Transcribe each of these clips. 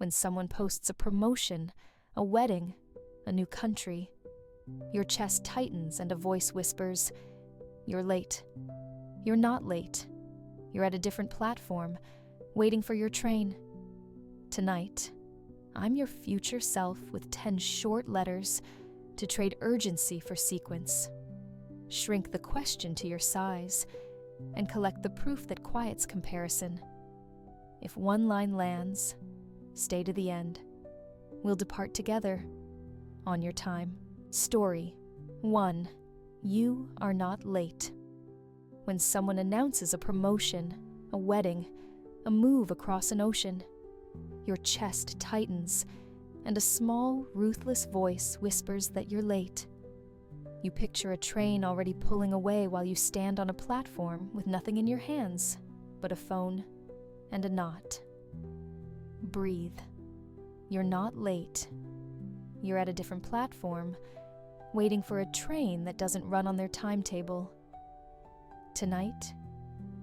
When someone posts a promotion, a wedding, a new country, your chest tightens and a voice whispers, "You're late." You're not late. You're at a different platform, waiting for your train. Tonight, I'm your future self with 10 short letters to trade urgency for sequence. Shrink the question to your size and collect the proof that quiets comparison. If one line lands, stay to the end. We'll depart together on your time. Story 1. You are not late. When someone announces a promotion, a wedding, a move across an ocean, your chest tightens and a small, ruthless voice whispers that you're late. You picture a train already pulling away while you stand on a platform with nothing in your hands but a phone and a knot. Breathe. You're not late. You're at a different platform, waiting for a train that doesn't run on their timetable. Tonight,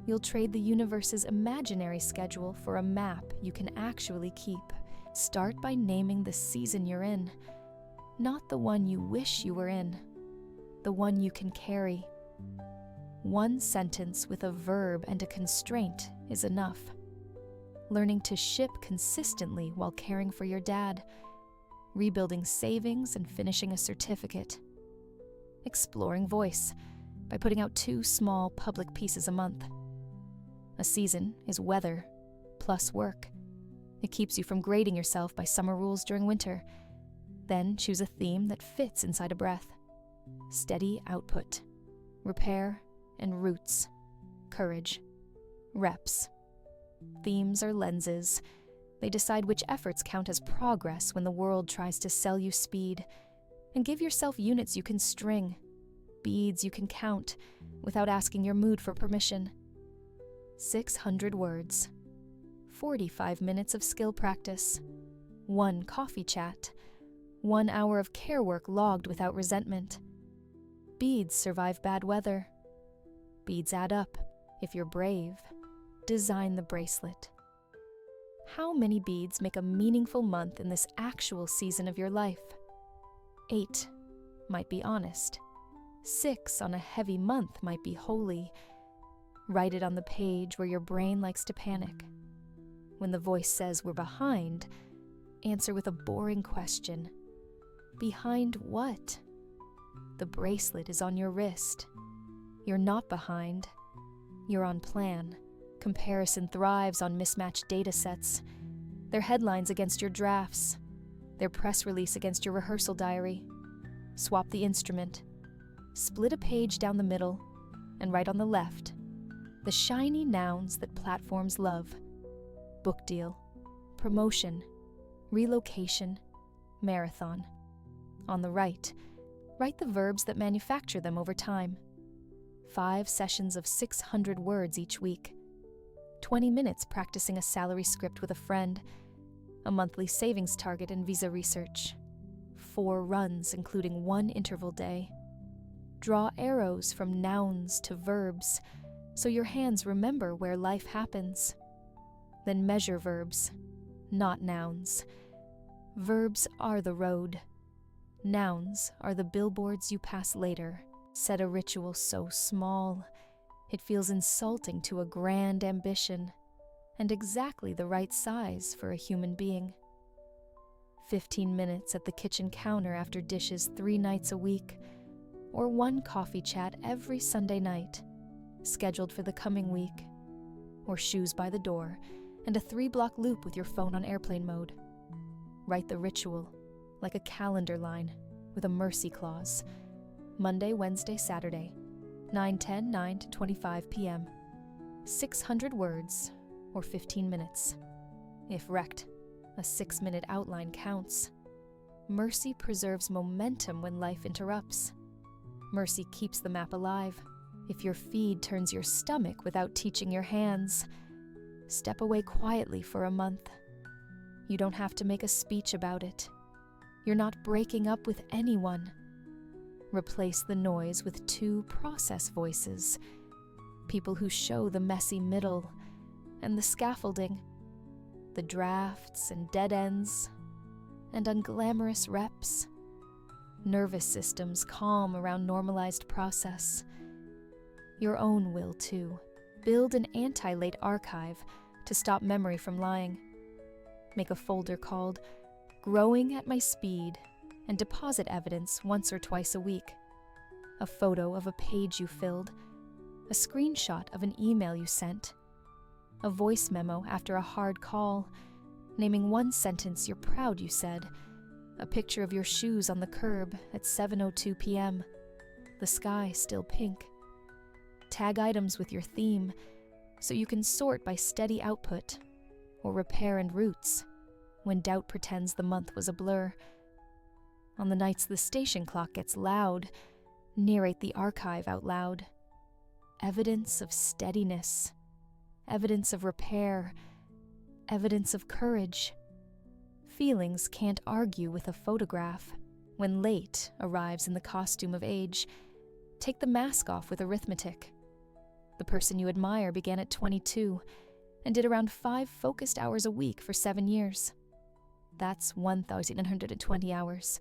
you'll trade the universe's imaginary schedule for a map you can actually keep. Start by naming the season you're in, not the one you wish you were in, the one you can carry. One sentence with a verb and a constraint is enough. Learning to ship consistently while caring for your dad, rebuilding savings and finishing a certificate. Exploring voice by putting out 2 small public pieces a month. A season is weather plus work. It keeps you from grading yourself by summer rules during winter. Then choose a theme that fits inside a breath. Steady output, repair and roots, courage, reps. Themes are lenses. They decide which efforts count as progress when the world tries to sell you speed. And give yourself units you can string, beads you can count without asking your mood for permission. 600 words, 45 minutes of skill practice, 1 coffee chat, 1 hour of care work logged without resentment. Beads survive bad weather. Beads add up. If you're brave, design the bracelet. How many beads make a meaningful month in this actual season of your life? 8 might be honest. 6 on a heavy month might be holy. Write it on the page where your brain likes to panic. When the voice says we're behind, answer with a boring question. Behind what? The bracelet is on your wrist. You're not behind. You're on plan. Comparison thrives on mismatched data sets. Their headlines against your drafts. Their press release against your rehearsal diary. Swap the instrument. Split a page down the middle and write on the left the shiny nouns that platforms love. Book deal, promotion, relocation, marathon. On the right, write the verbs that manufacture them over time. 5 sessions of 600 words each week. 20 minutes practicing a salary script with a friend. A monthly savings target and visa research. 4 runs, including 1 interval day. Draw arrows from nouns to verbs, so your hands remember where life happens. Then measure verbs, not nouns. Verbs are the road. Nouns are the billboards you pass later. Set a ritual so small, it feels insulting to a grand ambition, and exactly the right size for a human being. 15 minutes at the kitchen counter after dishes 3 nights a week, or 1 coffee chat every Sunday night, scheduled for the coming week, or shoes by the door, and a 3-block loop with your phone on airplane mode. Write the ritual, like a calendar line, with a mercy clause. Monday, Wednesday, Saturday, 9:10, 9 to 25 p.m. 600 words, or 15 minutes. If wrecked, a 6-minute outline counts. Mercy preserves momentum when life interrupts. Mercy keeps the map alive. If your feed turns your stomach without teaching your hands, step away quietly for a month. You don't have to make a speech about it. You're not breaking up with anyone. Replace the noise with 2 process voices, people who show the messy middle and the scaffolding. the drafts and dead ends and unglamorous reps. Nervous systems calm around normalized process. Your own will, too. Build an anti-late archive to stop memory from lying. Make a folder called Growing at My Speed and deposit evidence once or twice a week. A photo of a page you filled, a screenshot of an email you sent, a voice memo after a hard call, naming one sentence you're proud you said, a picture of your shoes on the curb at 7:02 p.m., the sky still pink. Tag items with your theme so you can sort by steady output or repair and roots when doubt pretends the month was a blur. On the nights the station clock gets loud, narrate the archive out loud. Evidence of steadiness, evidence of repair, evidence of courage. Feelings can't argue with a photograph. When late arrives in the costume of age, take the mask off with arithmetic. The person you admire began at 22 and did around 5 focused hours a week for 7 years. That's 1,120 hours.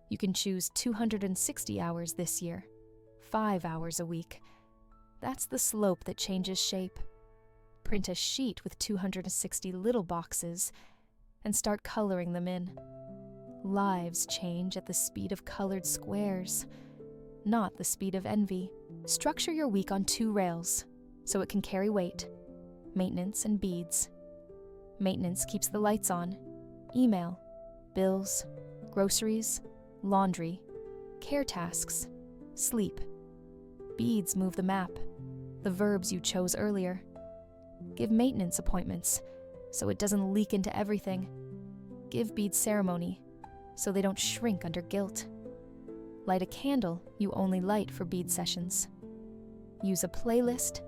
You can choose 260 hours this year, 5 hours a week. That's the slope that changes shape. Print a sheet with 260 little boxes and start coloring them in. Lives change at the speed of colored squares, not the speed of envy. Structure your week on 2 rails so it can carry weight, maintenance and beads. Maintenance keeps the lights on, email, bills, groceries, laundry, care tasks, sleep. Beads move the map, the verbs you chose earlier. Give maintenance appointments so it doesn't leak into everything. Give beads ceremony so they don't shrink under guilt. Light a candle you only light for bead sessions. Use a playlist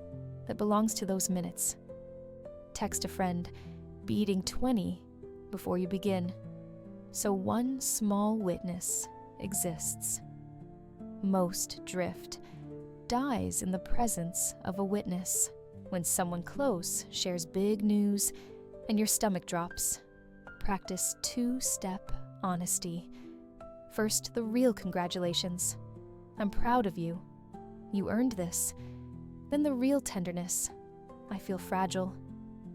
that belongs to those minutes. Text a friend, beading 20 before you begin, so one small witness exists. Most drift dies in the presence of a witness. When someone close shares big news and your stomach drops, practice 2-step honesty. First, the real congratulations. I'm proud of you. You earned this. Then the real tenderness. I feel fragile.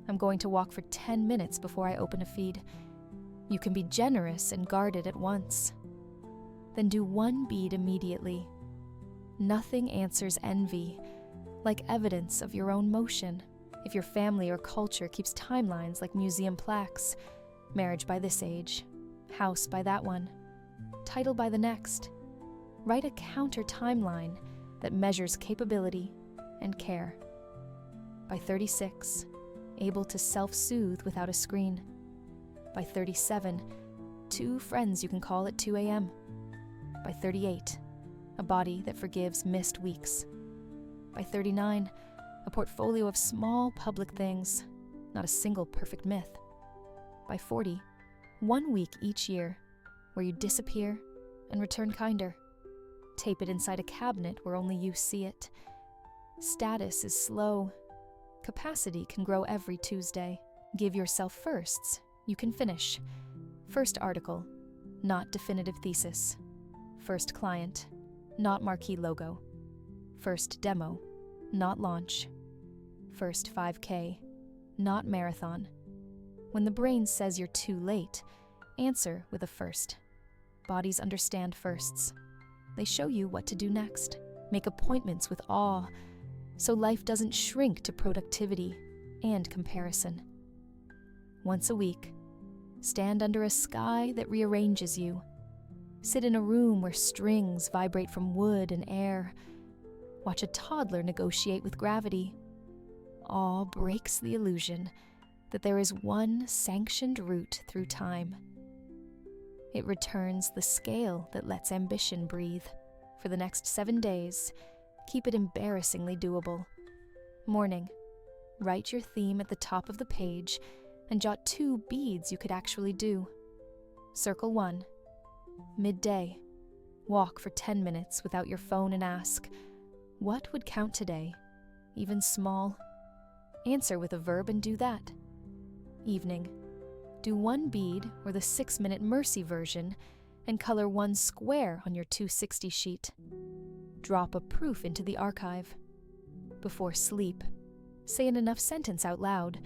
I'm going to walk for 10 minutes before I open a feed. You can be generous and guarded at once. Then do 1 bead immediately. Nothing answers envy like evidence of your own motion. If your family or culture keeps timelines like museum plaques, marriage by this age, house by that one, title by the next, write a counter timeline that measures capability and care. By 36, able to self-soothe without a screen. By 37, 2 friends you can call at 2 a.m. By 38, a body that forgives missed weeks. By 39, a portfolio of small public things, not a single perfect myth. By 40, 1 week each year where you disappear and return kinder. Tape it inside a cabinet where only you see it. Status is slow. Capacity can grow every Tuesday. Give yourself firsts you can finish. First article, not definitive thesis. First client, not marquee logo. First demo, not launch. First 5K, not marathon. When the brain says you're too late, answer with a first. Bodies understand firsts. They show you what to do next. Make appointments with awe, so life doesn't shrink to productivity and comparison. Once a week, stand under a sky that rearranges you. Sit in a room where strings vibrate from wood and air. Watch a toddler negotiate with gravity. Awe breaks the illusion that there is one sanctioned route through time. It returns the scale that lets ambition breathe. For the next 7 days, keep it embarrassingly doable. Morning, write your theme at the top of the page and jot 2 beads you could actually do. Circle 1. Midday, walk for 10 minutes without your phone and ask, what would count today, even small? Answer with a verb and do that. evening. Do one bead or the 6-minute mercy version and color one square on your 260 sheet. Drop a proof into the archive. Before sleep, say an enough sentence out loud.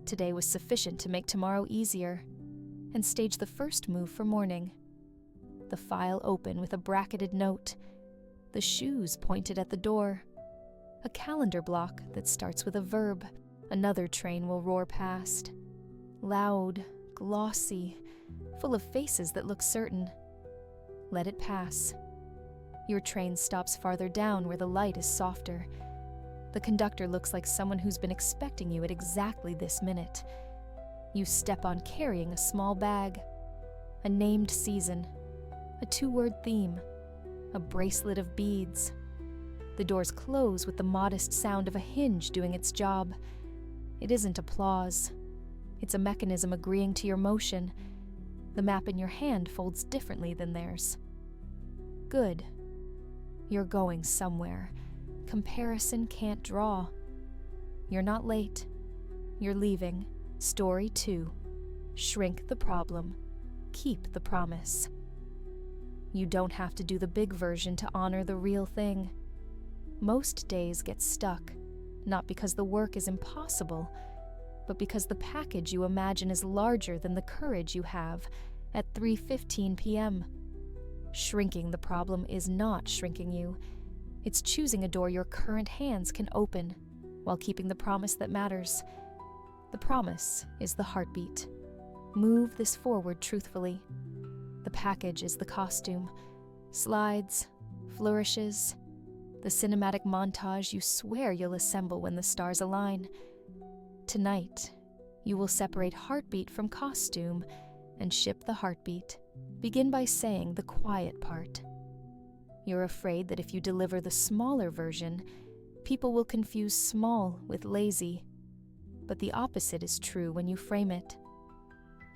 Today was sufficient to make tomorrow easier. And stage the first move for morning. The file open with a bracketed note. The shoes pointed at the door. A calendar block that starts with a verb. Another train will roar past. Loud, glossy, full of faces that look certain. Let it pass. Your train stops farther down where the light is softer. The conductor looks like someone who's been expecting you at exactly this minute. You step on carrying a small bag, a named season, a 2-word theme, a bracelet of beads. The doors close with the modest sound of a hinge doing its job. It isn't applause. It's a mechanism agreeing to your motion. The map in your hand folds differently than theirs. Good. You're going somewhere. Comparison can't draw. You're not late. You're leaving. Story 2. Shrink the problem. Keep the promise. You don't have to do the big version to honor the real thing. Most days get stuck, not because the work is impossible, but because the package you imagine is larger than the courage you have at 3:15 p.m. Shrinking the problem is not shrinking you. It's choosing a door your current hands can open while keeping the promise that matters. The promise is the heartbeat. Move this forward truthfully. The package is the costume. Slides, flourishes, the cinematic montage you swear you'll assemble when the stars align. Tonight, you will separate heartbeat from costume and ship the heartbeat. Begin by saying the quiet part. You're afraid that if you deliver the smaller version, people will confuse small with lazy. But the opposite is true when you frame it.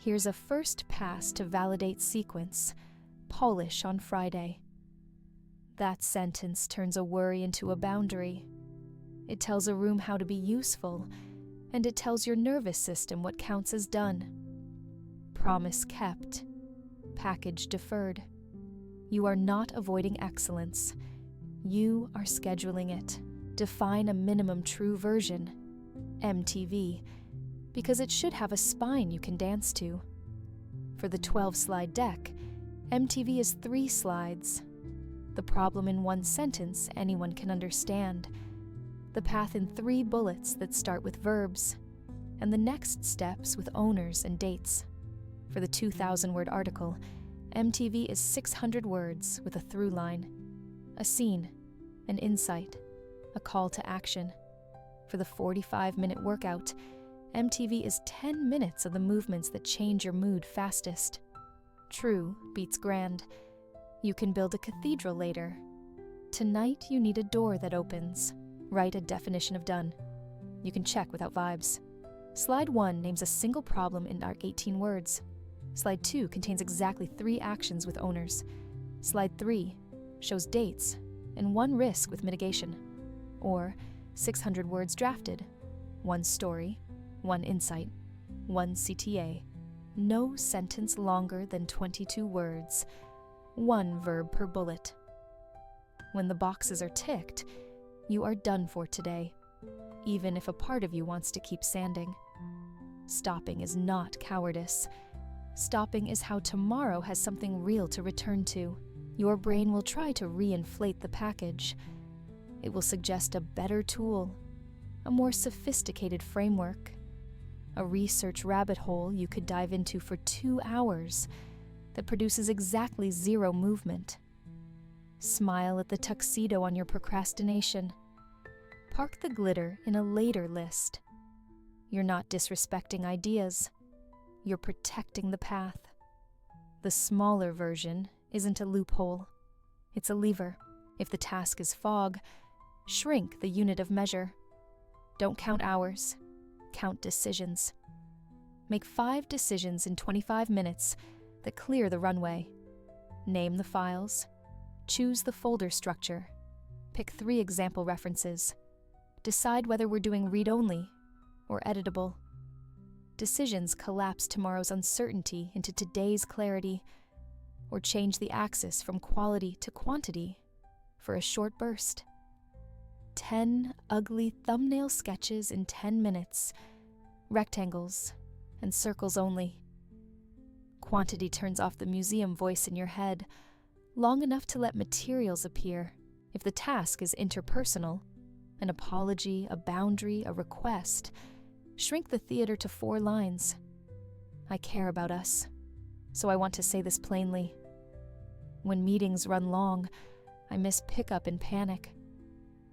Here's a first pass to validate sequence. Polish on Friday. That sentence turns a worry into a boundary. It tells a room how to be useful, and it tells your nervous system what counts as done. Promise kept. Package deferred. You are not avoiding excellence. You are scheduling it. Define a minimum true version. MTV, because it should have a spine you can dance to. For the 12-slide deck, MTV is 3 slides. The problem in 1 sentence anyone can understand. The path in 3 bullets that start with verbs, and the next steps with owners and dates. For the 2,000-word article, MTV is 600 words with a through line, a scene, an insight, a call to action. For the 45-minute workout, MTV is 10 minutes of the movements that change your mood fastest. True beats grand. You can build a cathedral later. Tonight you need a door that opens. Write a definition of done. You can check without vibes. Slide 1 names a single problem in 18 words. Slide 2 contains exactly 3 actions with owners. Slide 3 shows dates and 1 risk with mitigation. Or 600 words drafted, 1 story, 1 insight, 1 CTA, no sentence longer than 22 words, 1 verb per bullet. When the boxes are ticked, you are done for today, even if a part of you wants to keep sanding. Stopping is not cowardice. Stopping is how tomorrow has something real to return to. Your brain will try to re-inflate the package. It will suggest a better tool, a more sophisticated framework, a research rabbit hole you could dive into for 2 hours that produces exactly 0 movement. Smile at the tuxedo on your procrastination. Park the glitter in a later list. You're not disrespecting ideas. You're protecting the path. The smaller version isn't a loophole. It's a lever. If the task is fog, shrink the unit of measure. Don't count hours. Count decisions. Make 5 decisions in 25 minutes that clear the runway. Name the files. Choose the folder structure. Pick 3 example references. Decide whether we're doing read-only or editable. decisions collapse tomorrow's uncertainty into today's clarity, or change the axis from quality to quantity for a short burst. 10 ugly thumbnail sketches in 10 minutes, rectangles and circles only. Quantity turns off the museum voice in your head, long enough to let materials appear. If the task is interpersonal, an apology, a boundary, a request, shrink the theater to 4 lines. I care about us, so I want to say this plainly. When meetings run long, I miss pickup in panic.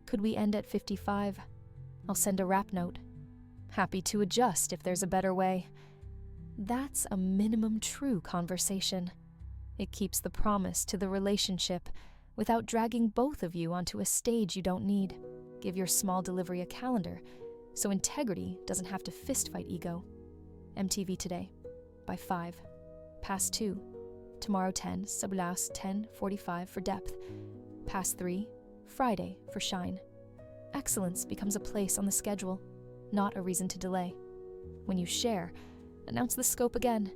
Could we end at 55? I'll send a wrap note. Happy to adjust if there's a better way. That's a minimum true conversation. It keeps the promise to the relationship without dragging both of you onto a stage you don't need. Give your small delivery a calendar, so integrity doesn't have to fistfight ego. MTV today, by 5. Past 2. Tomorrow 10, Sablas 10:45 for depth. Past 3, Friday for shine. Excellence becomes a place on the schedule, not a reason to delay. When you share, announce the scope again.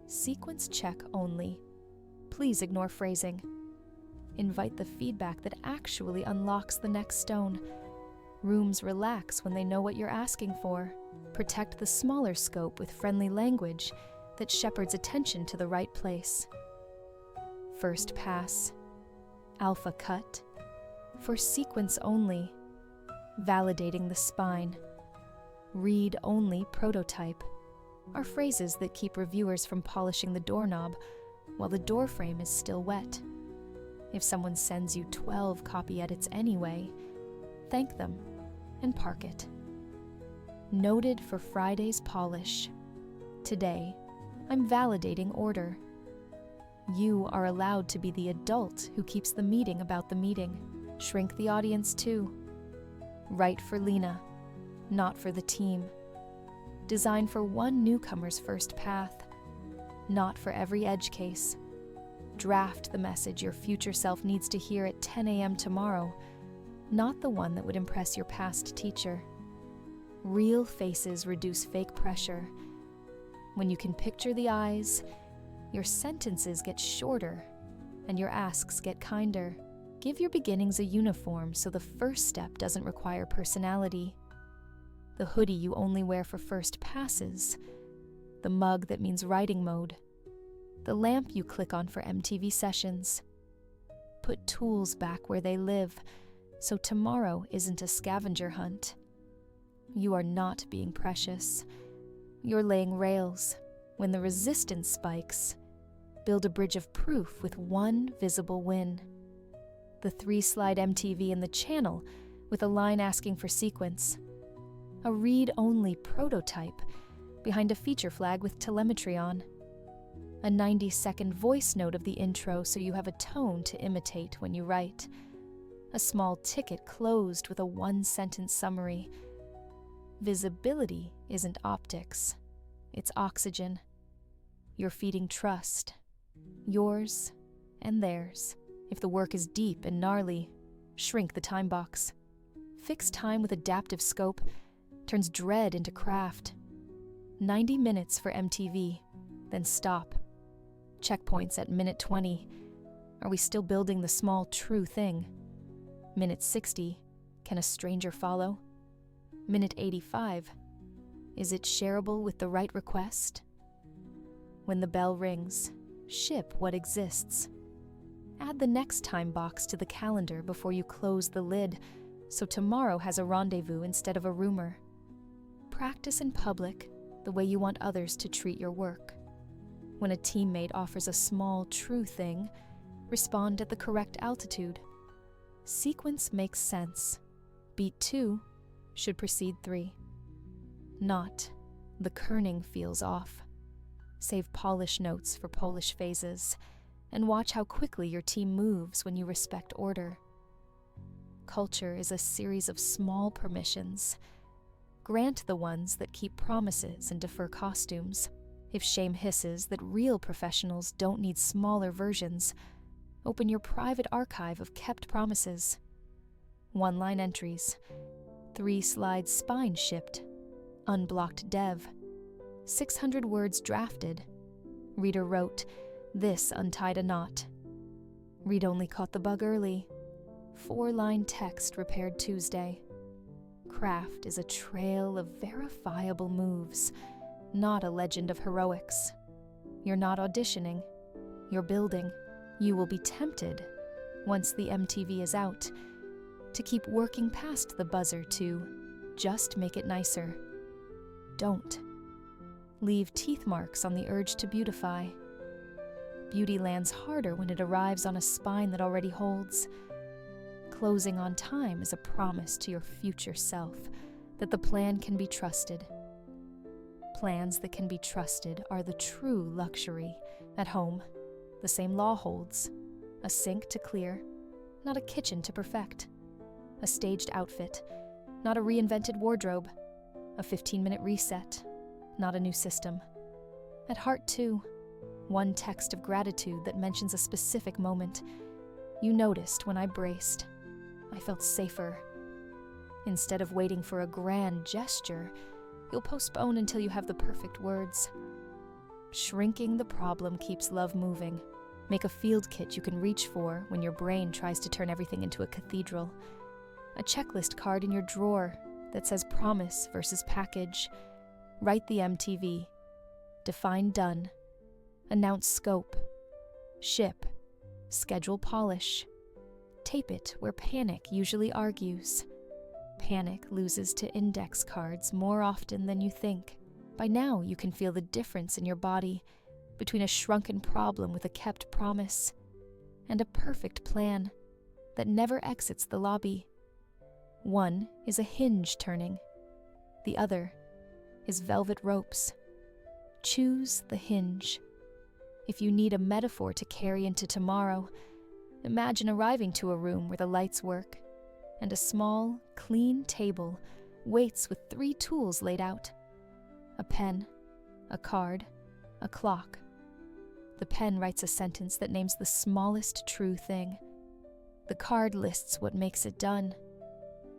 Sequence check only. Please ignore phrasing. Invite the feedback that actually unlocks the next stone. Rooms relax when they know what you're asking for. Protect the smaller scope with friendly language that shepherds attention to the right place. First pass. Alpha cut. For sequence only. Validating the spine. Read only prototype are phrases that keep reviewers from polishing the doorknob while the doorframe is still wet. If someone sends you 12 copy edits anyway, thank them and park it. Noted for Friday's polish. Today, I'm validating order. You are allowed to be the adult who keeps the meeting about the meeting. Shrink the audience too. Write for Lena, not for the team. Design for one newcomer's first path, not for every edge case. Draft the message your future self needs to hear at 10 a.m. tomorrow, not the one that would impress your past teacher. Real faces reduce fake pressure. When you can picture the eyes, your sentences get shorter and your asks get kinder. Give your beginnings a uniform so the first step doesn't require personality. The hoodie you only wear for first passes. The mug that means writing mode. The lamp you click on for MTV sessions. Put tools back where they live, so tomorrow isn't a scavenger hunt. You are not being precious. You're laying rails. When the resistance spikes, build a bridge of proof with one visible win. The 3-slide MTV in the channel with a line asking for sequence. A read-only prototype behind a feature flag with telemetry on. A 90-second voice note of the intro so you have a tone to imitate when you write. A small ticket closed with a 1-sentence summary. Visibility isn't optics, it's oxygen. You're feeding trust, yours and theirs. If the work is deep and gnarly, shrink the time box. Fix time with adaptive scope turns dread into craft. 90 minutes for MTV, then stop. Checkpoints at minute 20. Are we still building the small true thing? Minute 60. Can a stranger follow? Minute 85. Is it shareable with the right request? When the bell rings, ship what exists. Add the next time box to the calendar before you close the lid, so tomorrow has a rendezvous instead of a rumor. Practice in public the way you want others to treat your work. When a teammate offers a small, true thing, respond at the correct altitude. Sequence makes sense. Beat 2 should precede 3. Not, the kerning feels off. Save polish notes for Polish phases, and watch how quickly your team moves when you respect order. Culture is a series of small permissions. Grant the ones that keep promises and defer costumes. If shame hisses that real professionals don't need smaller versions, open your private archive of kept promises. 1-line entries, 3-slide spine shipped, unblocked dev, 600 words drafted. Reader wrote, "This untied a knot." Read only caught the bug early. 4-line text repaired Tuesday. Craft is a trail of verifiable moves, not a legend of heroics. You're not auditioning, you're building. You will be tempted, once the MTV is out, to keep working past the buzzer to just make it nicer. Don't. Leave teeth marks on the urge to beautify. Beauty lands harder when it arrives on a spine that already holds. Closing on time is a promise to your future self that the plan can be trusted. Plans that can be trusted are the true luxury. At home, the same law holds. A sink to clear, not a kitchen to perfect. A staged outfit, not a reinvented wardrobe. A 15-minute reset, not a new system. At heart, too, one text of gratitude that mentions a specific moment. You noticed when I braced. I felt safer. Instead of waiting for a grand gesture, you'll postpone until you have the perfect words. Shrinking the problem keeps love moving. Make a field kit you can reach for when your brain tries to turn everything into a cathedral. A checklist card in your drawer that says promise versus package. Write the MTV. Define done. Announce scope. Ship. Schedule polish. Tape it where panic usually argues. Panic loses to index cards more often than you think. By now, you can feel the difference in your body between a shrunken problem with a kept promise and a perfect plan that never exits the lobby. One is a hinge turning. The other is velvet ropes. Choose the hinge. If you need a metaphor to carry into tomorrow, imagine arriving to a room where the lights work and a small, clean table waits with 3 tools laid out. A pen, a card, a clock. The pen writes a sentence that names the smallest true thing. The card lists what makes it done.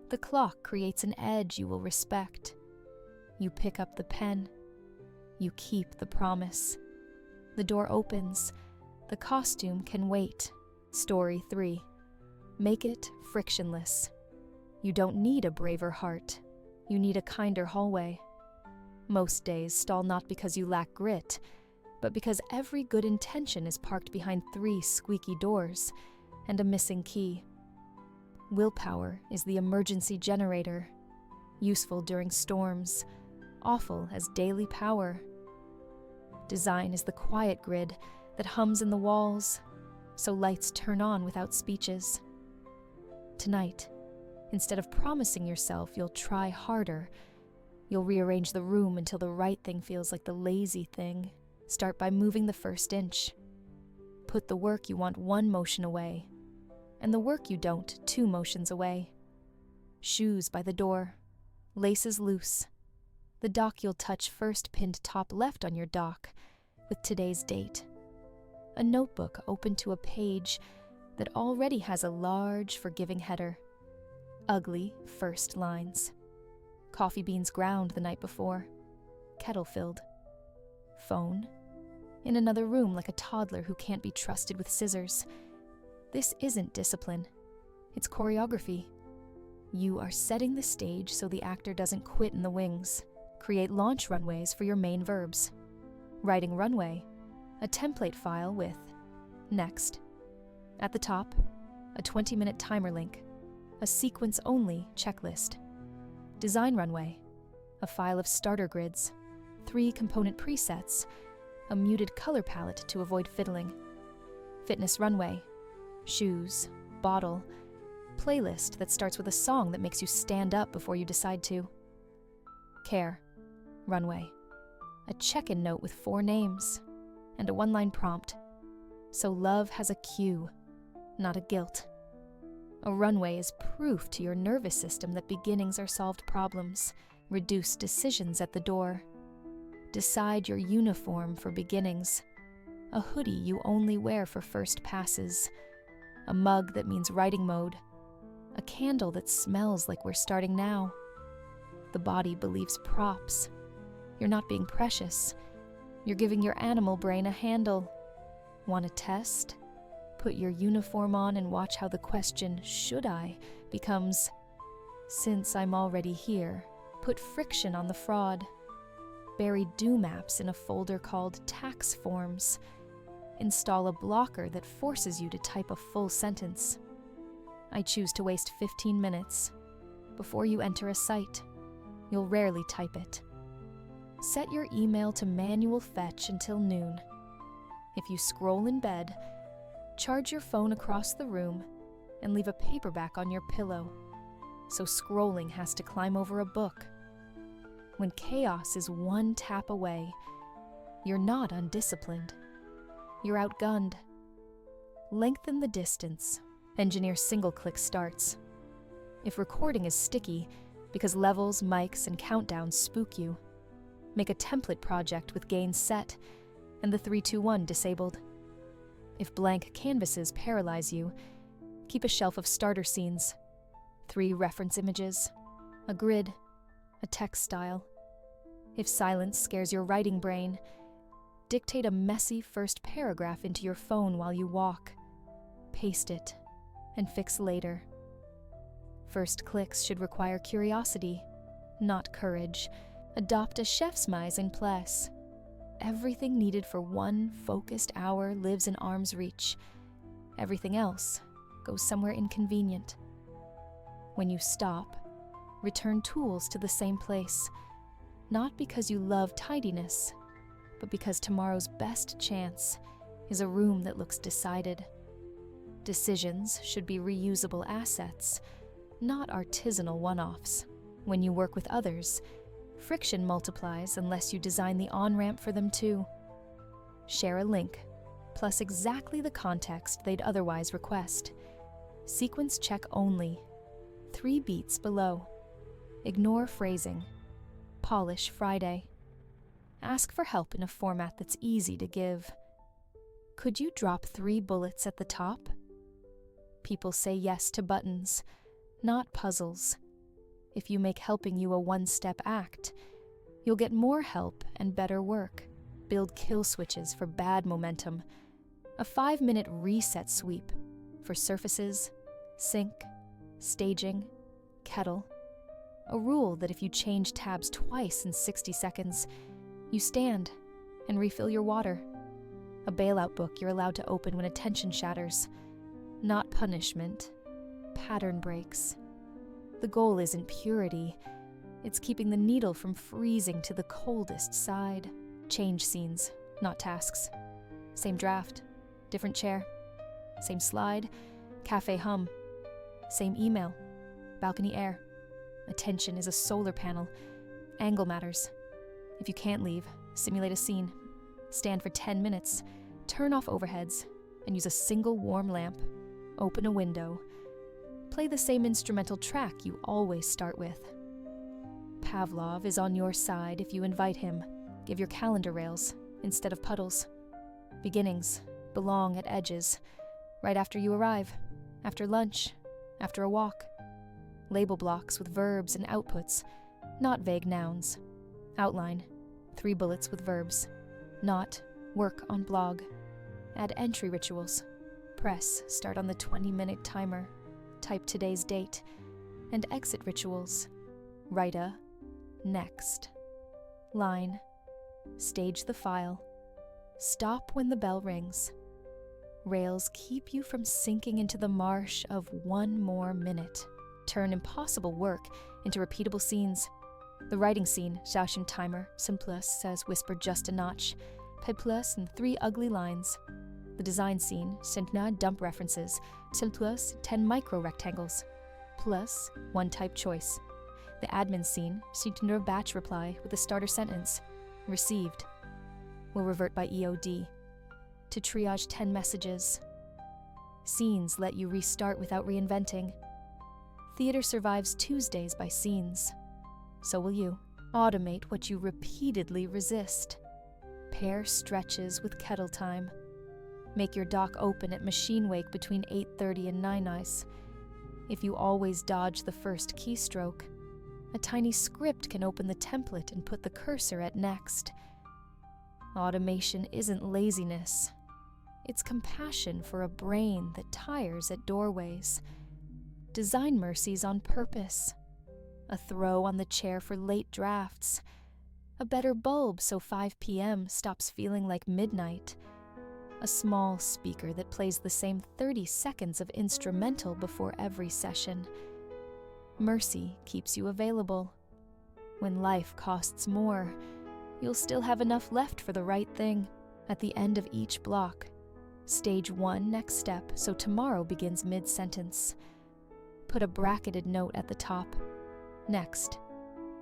The clock creates an edge you will respect. You pick up the pen. You keep the promise. The door opens. The costume can wait. Story 3. Make it frictionless. You don't need a braver heart. You need a kinder hallway. Most days stall not because you lack grit, but because every good intention is parked behind 3 squeaky doors and a missing key. Willpower is the emergency generator, useful during storms, awful as daily power. Design is the quiet grid that hums in the walls, so lights turn on without speeches. Tonight, instead of promising yourself you'll try harder, you'll rearrange the room until the right thing feels like the lazy thing. Start by moving the first inch. Put the work you want 1 motion away, and the work you don't 2 motions away. Shoes by the door, laces loose. The dock you'll touch first pinned top left on your dock, with today's date. A notebook open to a page that already has a large, forgiving header. Ugly first lines. Coffee beans ground the night before. Kettle filled. Phone. In another room like a toddler who can't be trusted with scissors. This isn't discipline. It's choreography. You are setting the stage so the actor doesn't quit in the wings. Create launch runways for your main verbs. Writing runway. A template file with next. At the top, a 20-minute timer link. A sequence-only checklist. Design runway. A file of starter grids. 3 component presets. A muted color palette to avoid fiddling. Fitness runway. Shoes. Bottle. Playlist that starts with a song that makes you stand up before you decide to. Care. Runway. A check-in note with 4 names. And a 1-line prompt. So love has a cue, not a guilt. A runway is proof to your nervous system that beginnings are solved problems. Reduce decisions at the door. Decide your uniform for beginnings. A hoodie you only wear for first passes. A mug that means writing mode. A candle that smells like we're starting now. The body believes props. You're not being precious. You're giving your animal brain a handle. Want a test? Put your uniform on and watch how the question, should I, becomes, since I'm already here, put friction on the fraud. Bury do maps in a folder called tax forms. Install a blocker that forces you to type a full sentence. I choose to waste 15 minutes. Before you enter a site, you'll rarely type it. Set your email to manual fetch until noon. If you scroll in bed, charge your phone across the room and leave a paperback on your pillow, so scrolling has to climb over a book. When chaos is one tap away, you're not undisciplined. You're outgunned. Lengthen the distance. Engineer single-click starts. If recording is sticky because levels, mics, and countdowns spook you, make a template project with gain set and the 3-2-1 disabled. If blank canvases paralyze you, keep a shelf of starter scenes, 3 reference images, a grid, a text style. If silence scares your writing brain, dictate a messy first paragraph into your phone while you walk. Paste it and fix later. First clicks should require curiosity, not courage. Adopt a chef's mise en place. Everything needed for one focused hour lives in arm's reach. Everything else goes somewhere inconvenient. When you stop, return tools to the same place, not because you love tidiness, but because tomorrow's best chance is a room that looks decided. Decisions should be reusable assets, not artisanal one-offs. When you work with others, friction multiplies unless you design the on-ramp for them too. Share a link, plus exactly the context they'd otherwise request. Sequence check only. 3 beats below. Ignore phrasing. Polish Friday. Ask for help in a format that's easy to give. Could you drop 3 bullets at the top? People say yes to buttons, not puzzles. If you make helping you a one-step act, you'll get more help and better work. Build kill switches for bad momentum. A 5-minute reset sweep for surfaces, sink, staging, kettle. A rule that if you change tabs twice in 60 seconds, you stand and refill your water. A bailout book you're allowed to open when attention shatters. Not punishment, pattern breaks. The goal isn't purity, it's keeping the needle from freezing to the coldest side. Change scenes, not tasks. Same draft, different chair. Same slide, cafe hum. Same email, balcony air. Attention is a solar panel. Angle matters. If you can't leave, simulate a scene. Stand for 10 minutes, turn off overheads, and use a single warm lamp. Open a window. Play the same instrumental track you always start with. Pavlov is on your side if you invite him. Give your calendar rails instead of puddles. Beginnings belong at edges, right after you arrive, after lunch, after a walk. Label blocks with verbs and outputs, not vague nouns. Outline, 3 bullets with verbs. Not, work on blog. Add entry rituals. Press, start on the 20-minute timer. Type today's date. And exit rituals. Write a, next. Line. Stage the file. Stop when the bell rings. Rails keep you from sinking into the marsh of 1 more minute. Turn impossible work into repeatable scenes. The writing scene, Xiaoxun timer, Simplus says whisper just a notch. Pedplus and 3 ugly lines. The design scene, Sentna dump references, Simplus 10 micro rectangles. Plus 1 type choice. The admin scene, Sentna batch reply with a starter sentence. Received. Will revert by EOD. To triage 10 messages. Scenes let you restart without reinventing. Theater survives Tuesdays by scenes. So will you. Automate what you repeatedly resist. Pair stretches with kettle time. Make your dock open at machine wake between 8:30 and 9 ice. If you always dodge the first keystroke, A tiny script can open the template and put the cursor at next. Automation isn't laziness. It's compassion for a brain that tires at doorways. Design mercies on purpose. A throw on the chair for late drafts. A better bulb so 5 p.m. stops feeling like midnight. A small speaker that plays the same 30 seconds of instrumental before every session. Mercy keeps you available. When life costs more, you'll still have enough left for the right thing. At the end of each block, stage 1 next step so tomorrow begins mid-sentence. Put a bracketed note at the top. Next,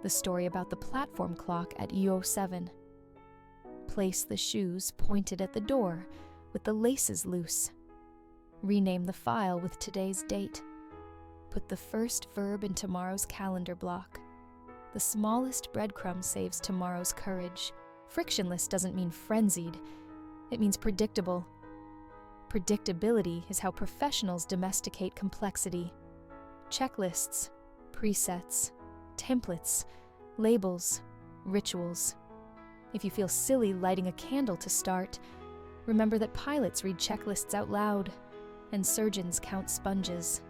the story about the platform clock at U07. Place the shoes pointed at the door with the laces loose. Rename the file with today's date. Put the first verb in tomorrow's calendar block. The smallest breadcrumb saves tomorrow's courage. Frictionless doesn't mean frenzied. It means predictable. Predictability is how professionals domesticate complexity. Checklists, presets, templates, labels, rituals. If you feel silly lighting a candle to start, remember that pilots read checklists out loud, and surgeons count sponges.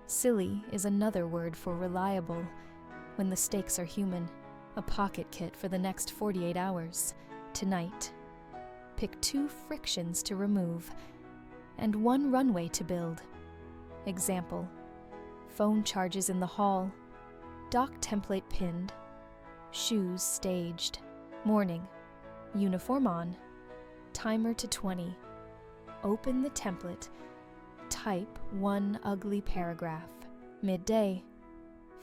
Silly is another word for reliable. When the stakes are human, a pocket kit for the next 48 hours. Tonight, pick 2 frictions to remove and 1 runway to build. Example: phone charges in the hall, dock template pinned, shoes staged, morning, uniform on, timer to 20. Open the template, type 1 ugly paragraph. Midday,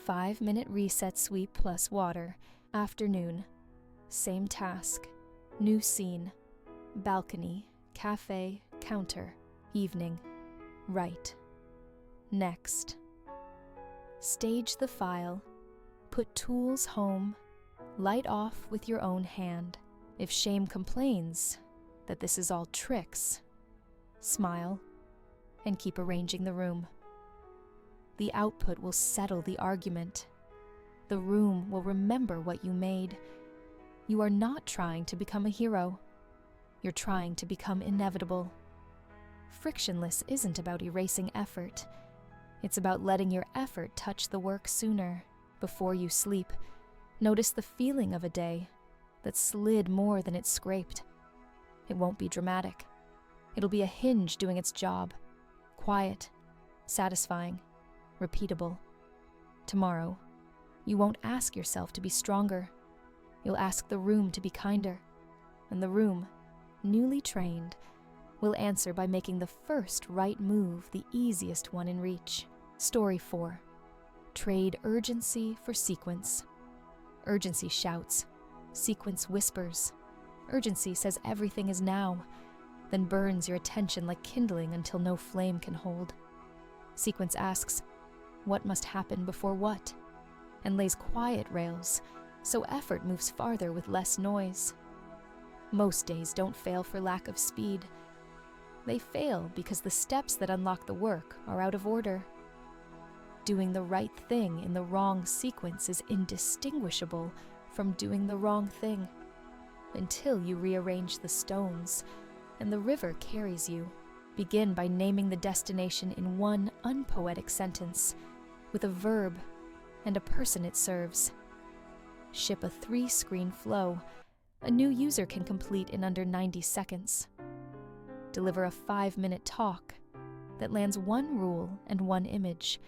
5-minute reset sweep plus water. Afternoon, same task, new scene, balcony, cafe, counter. Evening, write. Next. Stage the file, put tools home, light off with your own hand. If shame complains that this is all tricks, smile and keep arranging the room. The output will settle the argument. The room will remember what you made. You are not trying to become a hero. You're trying to become inevitable. Frictionless isn't about erasing effort. It's about letting your effort touch the work sooner. Before you sleep, notice the feeling of a day that slid more than it scraped. It won't be dramatic. It'll be a hinge doing its job. Quiet, satisfying, repeatable. Tomorrow, you won't ask yourself to be stronger. You'll ask the room to be kinder. And the room, newly trained, will answer by making the first right move the easiest one in reach. Story 4. Trade urgency for sequence. Urgency shouts. Sequence whispers. Urgency says everything is now, then burns your attention like kindling until no flame can hold. Sequence asks, what must happen before what? And lays quiet rails, so effort moves farther with less noise. Most days don't fail for lack of speed. They fail because the steps that unlock the work are out of order. Doing the right thing in the wrong sequence is indistinguishable from doing the wrong thing, until you rearrange the stones and the river carries you. Begin by naming the destination in one unpoetic sentence, with a verb and a person it serves. Ship a 3-screen flow a new user can complete in under 90 seconds. Deliver a 5-minute talk that lands 1 rule and 1 image.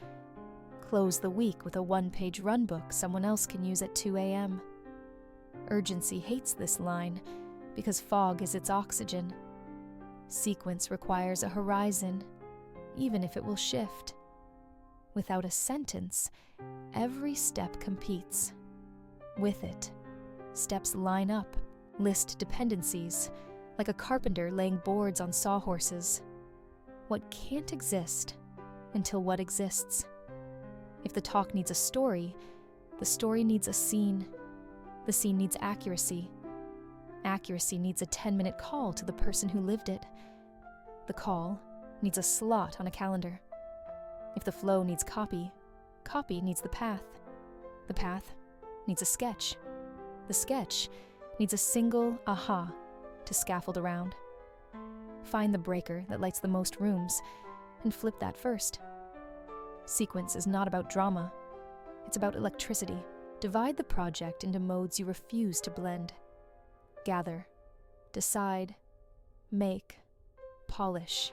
Close the week with a 1-page runbook someone else can use at 2 a.m. Urgency hates this line because fog is its oxygen. Sequence requires a horizon, even if it will shift. Without a sentence, every step competes. With it, steps line up, list dependencies, like a carpenter laying boards on sawhorses. What can't exist until what exists. If the talk needs a story, the story needs a scene. The scene needs accuracy. Accuracy needs a 10-minute call to the person who lived it. The call needs a slot on a calendar. If the flow needs copy, copy needs the path. The path needs a sketch. The sketch needs a single aha to scaffold around. Find the breaker that lights the most rooms and flip that first. Sequence is not about drama. It's about electricity. Divide the project into modes you refuse to blend. Gather, decide, make, polish.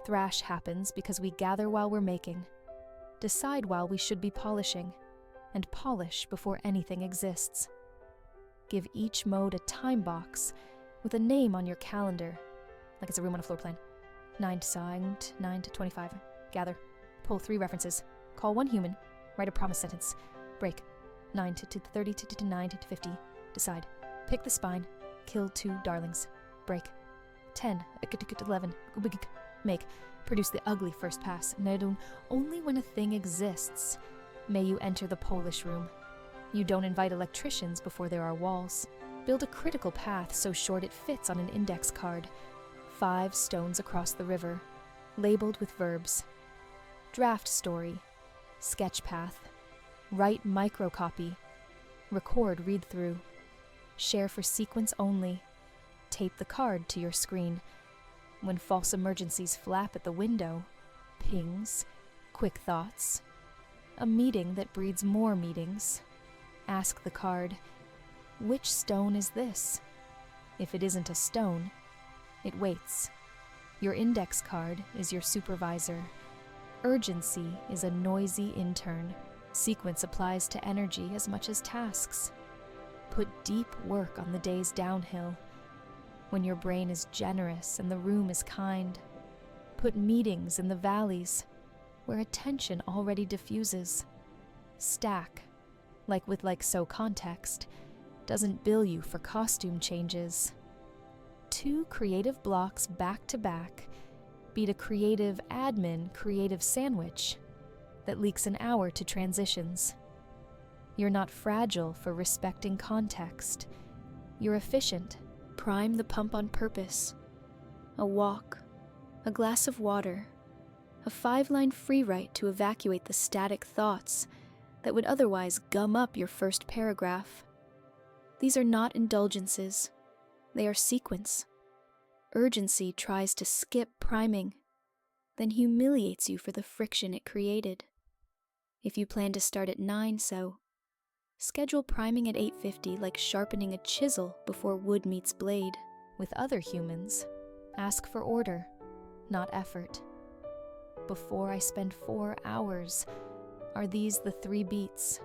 Thrash happens because we gather while we're making, decide while we should be polishing, and polish before anything exists. Give each mode a time box with a name on your calendar, like it's a room on a floor plan. 9 to signed, 9 to 25. Gather. Pull 3 references. Call 1 human. Write a promise sentence. Break. 9 to 30 to 9 to 50. Decide. Pick the spine. Kill 2 darlings. Break. 10. 11. Make. Produce the ugly first pass. Only when a thing exists may you enter the Polish room. You don't invite electricians before there are walls. Build a critical path so short it fits on an index card. 5 stones across the river, labeled with verbs. Draft story, sketch path, write microcopy, record read-through, share for sequence only, tape the card to your screen. When false emergencies flap at the window, pings, quick thoughts, a meeting that breeds more meetings. Ask the card, which stone is this? If it isn't a stone, it waits. Your index card is your supervisor. Urgency is a noisy intern. Sequence applies to energy as much as tasks. Put deep work on the days downhill. When your brain is generous and the room is kind. Put meetings in the valleys, where attention already diffuses. Stack, like so context, doesn't bill you for costume changes. 2 creative blocks back to back beat a creative admin creative sandwich that leaks an hour to transitions. You're not fragile for respecting context. You're efficient. Prime the pump on purpose. A walk, a glass of water, a 5-line free write to evacuate the static thoughts that would otherwise gum up your first paragraph. These are not indulgences. They are sequence. Urgency tries to skip priming, then humiliates you for the friction it created. If you plan to start at 9, schedule priming at 8:50 like sharpening a chisel before wood meets blade. With other humans, ask for order, not effort. Before I spend 4 hours, are these the 3 beats?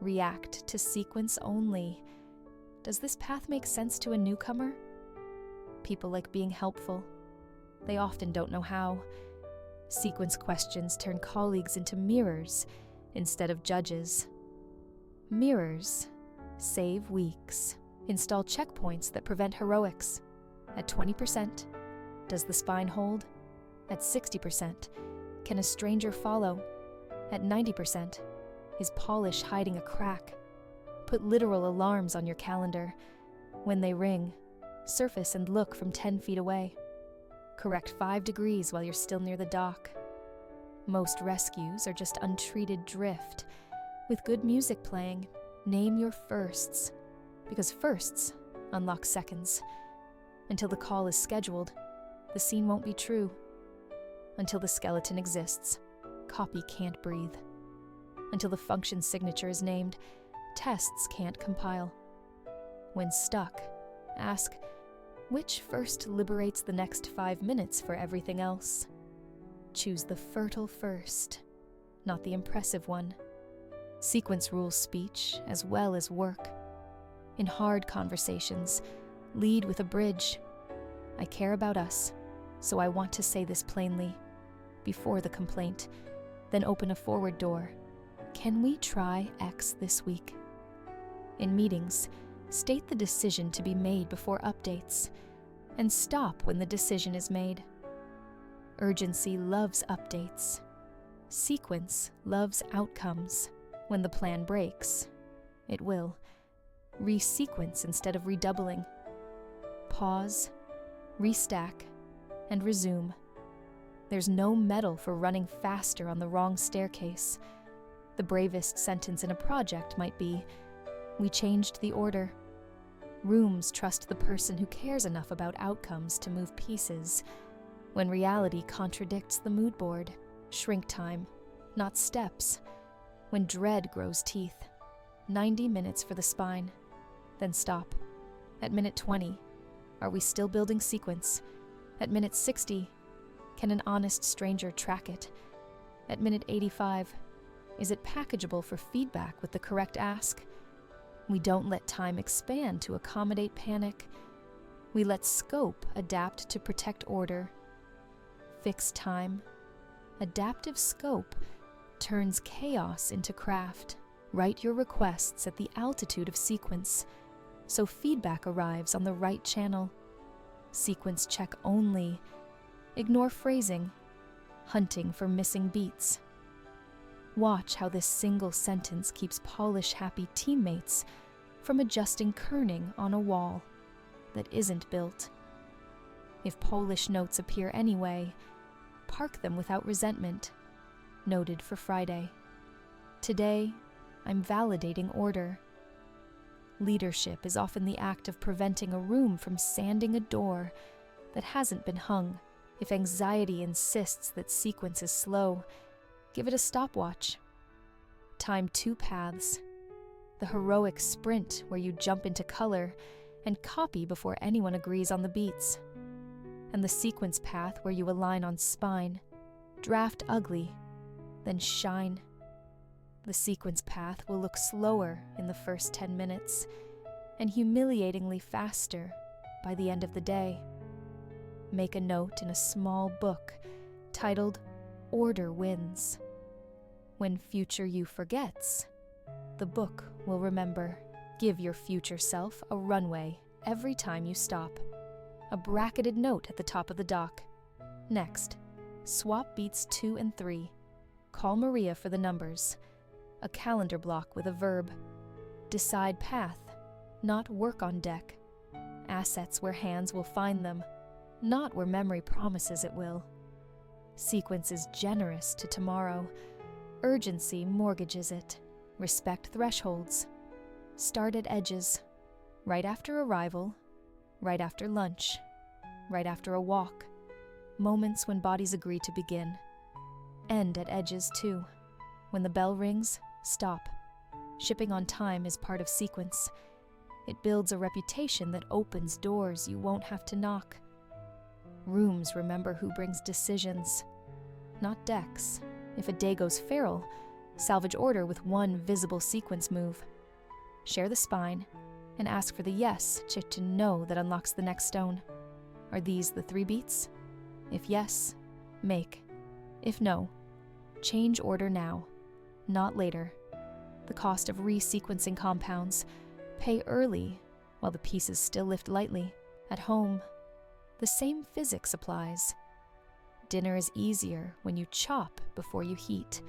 React to sequence only. Does this path make sense to a newcomer? People like being helpful. They often don't know how. Sequence questions turn colleagues into mirrors instead of judges. Mirrors save weeks. Install checkpoints that prevent heroics. At 20%, does the spine hold? At 60%, can a stranger follow? At 90%, is polish hiding a crack? Put literal alarms on your calendar. When they ring, surface and look from 10 feet away. Correct 5 degrees while you're still near the dock. Most rescues are just untreated drift. With good music playing, name your firsts, because firsts unlock seconds. Until the call is scheduled, the scene won't be true. Until the skeleton exists, copy can't breathe. Until the function signature is named, tests can't compile. When stuck, ask, which first liberates the next 5 minutes for everything else? Choose the fertile first, not the impressive one. Sequence rules speech as well as work. In hard conversations, lead with a bridge. I care about us, so I want to say this plainly, before the complaint, then open a forward door. Can we try X this week? In meetings, state the decision to be made before updates, and stop when the decision is made. Urgency loves updates. Sequence loves outcomes. When the plan breaks, it will. Resequence instead of redoubling. Pause, restack, and resume. There's no medal for running faster on the wrong staircase. The bravest sentence in a project might be, "We changed the order." Rooms trust the person who cares enough about outcomes to move pieces, when reality contradicts the mood board. Shrink time, not steps. When dread grows teeth, 90 minutes for the spine. Then stop. At minute 20, are we still building sequence? At minute 60, can an honest stranger track it? At minute 85, is it packageable for feedback with the correct ask? We don't let time expand to accommodate panic. We let scope adapt to protect order. Fixed time, adaptive scope turns chaos into craft. Write your requests at the altitude of sequence, so feedback arrives on the right channel. Sequence check only. Ignore phrasing, hunting for missing beats. Watch how this single sentence keeps polish-happy teammates from adjusting kerning on a wall that isn't built. If Polish notes appear anyway, park them without resentment. Noted for Friday. Today, I'm validating order. Leadership is often the act of preventing a room from sanding a door that hasn't been hung. If anxiety insists that sequence is slow, give it a stopwatch. Time 2 paths. The heroic sprint where you jump into color and copy before anyone agrees on the beats. And the sequence path where you align on spine, draft ugly, then shine. The sequence path will look slower in the first 10 minutes and humiliatingly faster by the end of the day. Make a note in a small book titled "Order Wins." When future you forgets, the book will remember. Give your future self a runway every time you stop. A bracketed note at the top of the dock. Next, swap beats 2 and 3. Call Maria for the numbers. A calendar block with a verb. Decide path, not work on deck. Assets where hands will find them, not where memory promises it will. Sequence is generous to tomorrow. Urgency mortgages it. Respect thresholds. Start at edges. Right after arrival, right after lunch, right after a walk. Moments when bodies agree to begin. End at edges too. When the bell rings, stop. Shipping on time is part of sequence. It builds a reputation that opens doors you won't have to knock. Rooms remember who brings decisions, not decks. If a day goes feral, salvage order with one visible sequence move. Share the spine and ask for the yes to no that unlocks the next stone. Are these the 3 beats? If yes, make. If no, change order now, not later. The cost of resequencing compounds. Pay early while the pieces still lift lightly. At home, the same physics applies. Dinner is easier when you chop before you heat.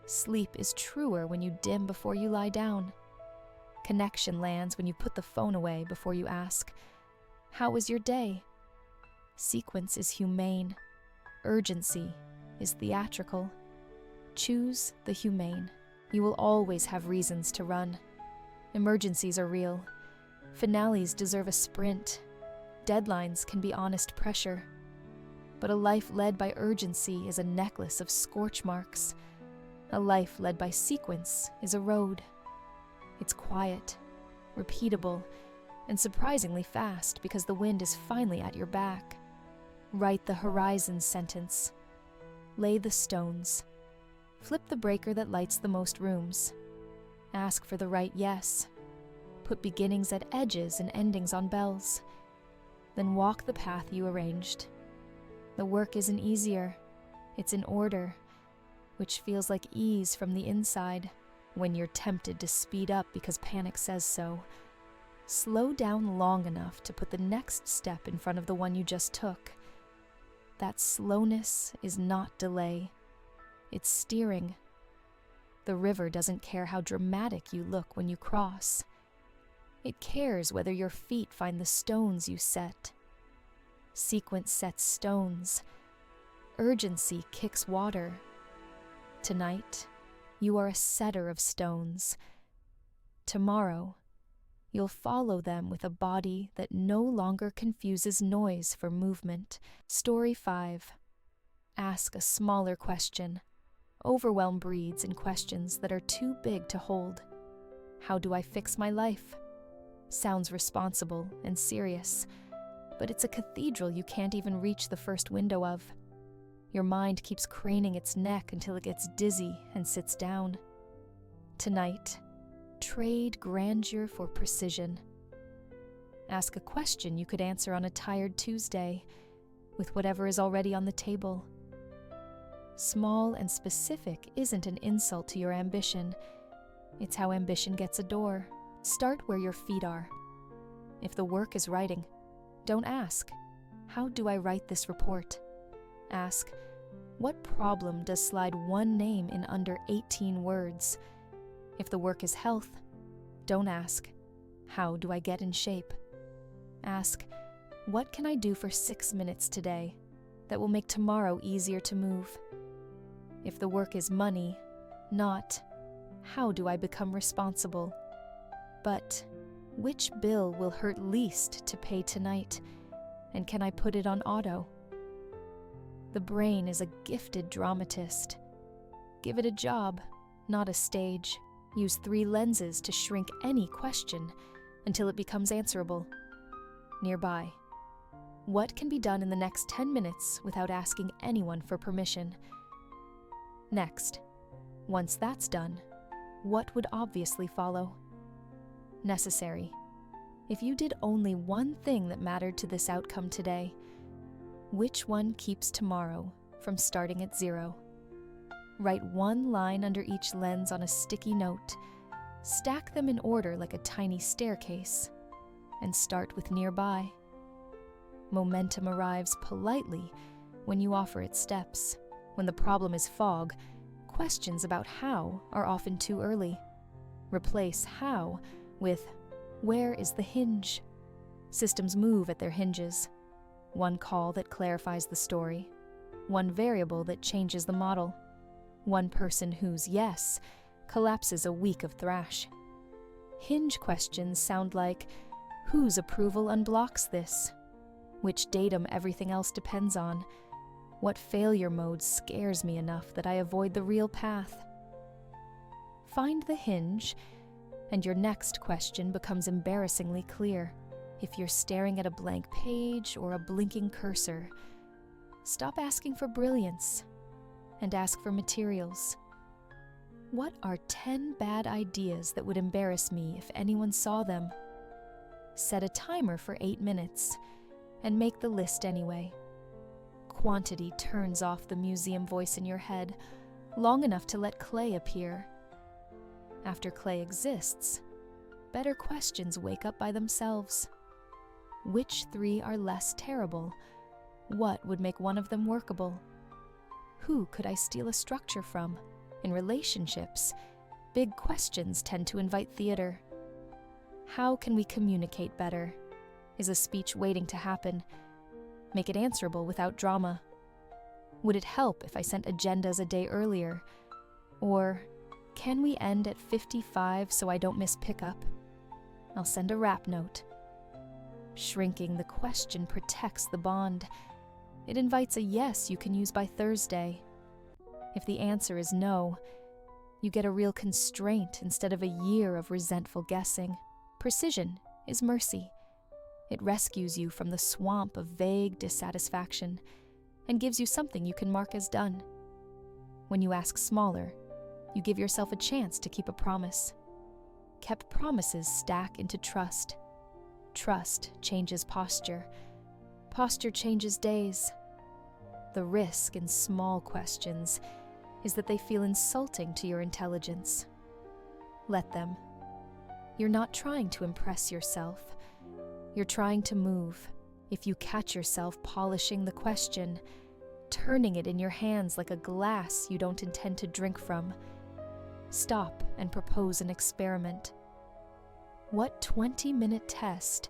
Sleep is truer when you dim before you lie down. Connection lands when you put the phone away before you ask, "How was your day?" Sequence is humane. Urgency is theatrical. Choose the humane. You will always have reasons to run. Emergencies are real. Finales deserve a sprint. Deadlines can be honest pressure. But a life led by urgency is a necklace of scorch marks. A life led by sequence is a road. It's quiet, repeatable, and surprisingly fast because the wind is finally at your back. Write the horizon sentence. Lay the stones. Flip the breaker that lights the most rooms. Ask for the right yes. Put beginnings at edges and endings on bells. Then walk the path you arranged. The work isn't easier. It's in order, which feels like ease from the inside. When you're tempted to speed up because panic says so, slow down long enough to put the next step in front of the one you just took. That slowness is not delay. It's steering. The river doesn't care how dramatic you look when you cross. It cares whether your feet find the stones you set. Sequence sets stones. Urgency kicks water. Tonight, You are a setter of stones. Tomorrow, you'll follow them with a body that no longer confuses noise for movement. Story 5. Ask a smaller question. Overwhelm breeds in questions that are too big to hold. How do I fix my life? Sounds responsible and serious, but it's a cathedral you can't even reach the first window of. Your mind keeps craning its neck until it gets dizzy and sits down. Tonight, trade grandeur for precision. Ask a question you could answer on a tired Tuesday, with whatever is already on the table. Small and specific isn't an insult to your ambition. It's how ambition gets a door. Start where your feet are. If the work is writing, don't ask, how do I write this report? Ask, what problem does slide one name in under 18 words? If the work is health, don't ask, how do I get in shape? Ask, what can I do for 6 minutes today that will make tomorrow easier to move? If the work is money, not, how do I become responsible? But, which bill will hurt least to pay tonight, and can I put it on auto? The brain is a gifted dramatist. Give it a job, not a stage. Use 3 lenses to shrink any question until it becomes answerable. Nearby, what can be done in the next 10 minutes without asking anyone for permission? Next, once that's done, what would obviously follow? Necessary. If you did only one thing that mattered to this outcome today, which one keeps tomorrow from starting at 0? Write 1 line under each lens on a sticky note, stack them in order like a tiny staircase, and start with nearby. Momentum arrives politely when you offer it steps. When the problem is fog, questions about how are often too early. Replace how with where is the hinge? Systems move at their hinges. 1 call that clarifies the story. 1 variable that changes the model. 1 person whose yes collapses a week of thrash. Hinge questions sound like, whose approval unblocks this? Which datum everything else depends on? What failure mode scares me enough that I avoid the real path? Find the hinge, and your next question becomes embarrassingly clear. If you're staring at a blank page or a blinking cursor, stop asking for brilliance and ask for materials. What are 10 bad ideas that would embarrass me if anyone saw them? Set a timer for 8 minutes and make the list anyway. Quantity turns off the museum voice in your head long enough to let clay appear. After clay exists, better questions wake up by themselves. Which 3 are less terrible? What would make one of them workable? Who could I steal a structure from? In relationships, big questions tend to invite theater. How can we communicate better? Is a speech waiting to happen? Make it answerable without drama. Would it help if I sent agendas a day earlier? Or, can we end at 55 so I don't miss pickup? I'll send a rap note. Shrinking the question protects the bond. It invites a yes you can use by Thursday. If the answer is no, you get a real constraint instead of a year of resentful guessing. Precision is mercy. It rescues you from the swamp of vague dissatisfaction and gives you something you can mark as done. When you ask smaller, you give yourself a chance to keep a promise. Kept promises stack into trust. Trust changes posture. Posture changes days. The risk in small questions is that they feel insulting to your intelligence. Let them. You're not trying to impress yourself. You're trying to move. If you catch yourself polishing the question, turning it in your hands like a glass you don't intend to drink from, stop and propose an experiment. What 20-minute test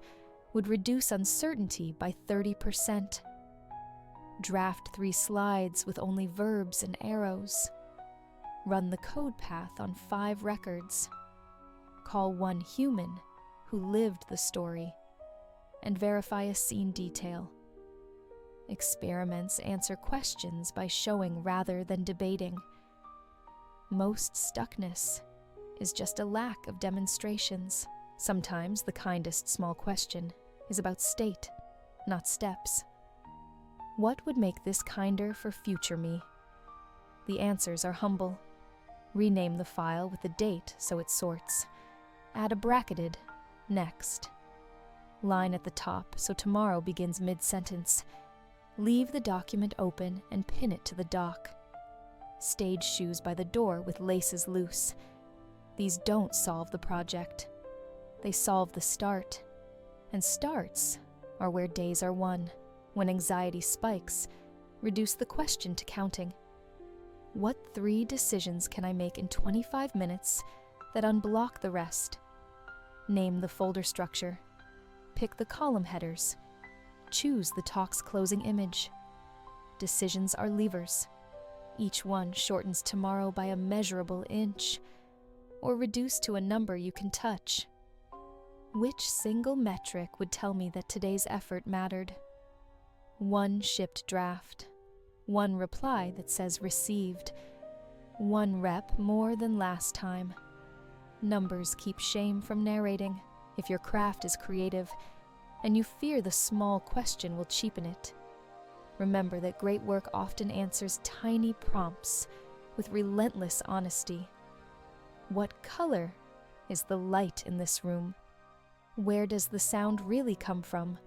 would reduce uncertainty by 30%? Draft 3 slides with only verbs and arrows. Run the code path on 5 records. Call one human who lived the story, and verify a scene detail. Experiments answer questions by showing rather than debating. Most stuckness is just a lack of demonstrations. Sometimes the kindest small question is about state, not steps. What would make this kinder for future me? The answers are humble. Rename the file with the date so it sorts. Add a bracketed next. Line at the top so tomorrow begins mid-sentence. Leave the document open and pin it to the dock. Stage shoes by the door with laces loose. These don't solve the project. They solve the start. And starts are where days are won. When anxiety spikes, reduce the question to counting. What 3 decisions can I make in 25 minutes that unblock the rest? Name the folder structure. Pick the column headers. Choose the talk's closing image. Decisions are levers. Each one shortens tomorrow by a measurable inch, or reduced to a number you can touch. Which single metric would tell me that today's effort mattered? 1 shipped draft. 1 reply that says received. 1 rep more than last time. Numbers keep shame from narrating if your craft is creative and you fear the small question will cheapen it. Remember that great work often answers tiny prompts with relentless honesty. What color is the light in this room? Where does the sound really come from?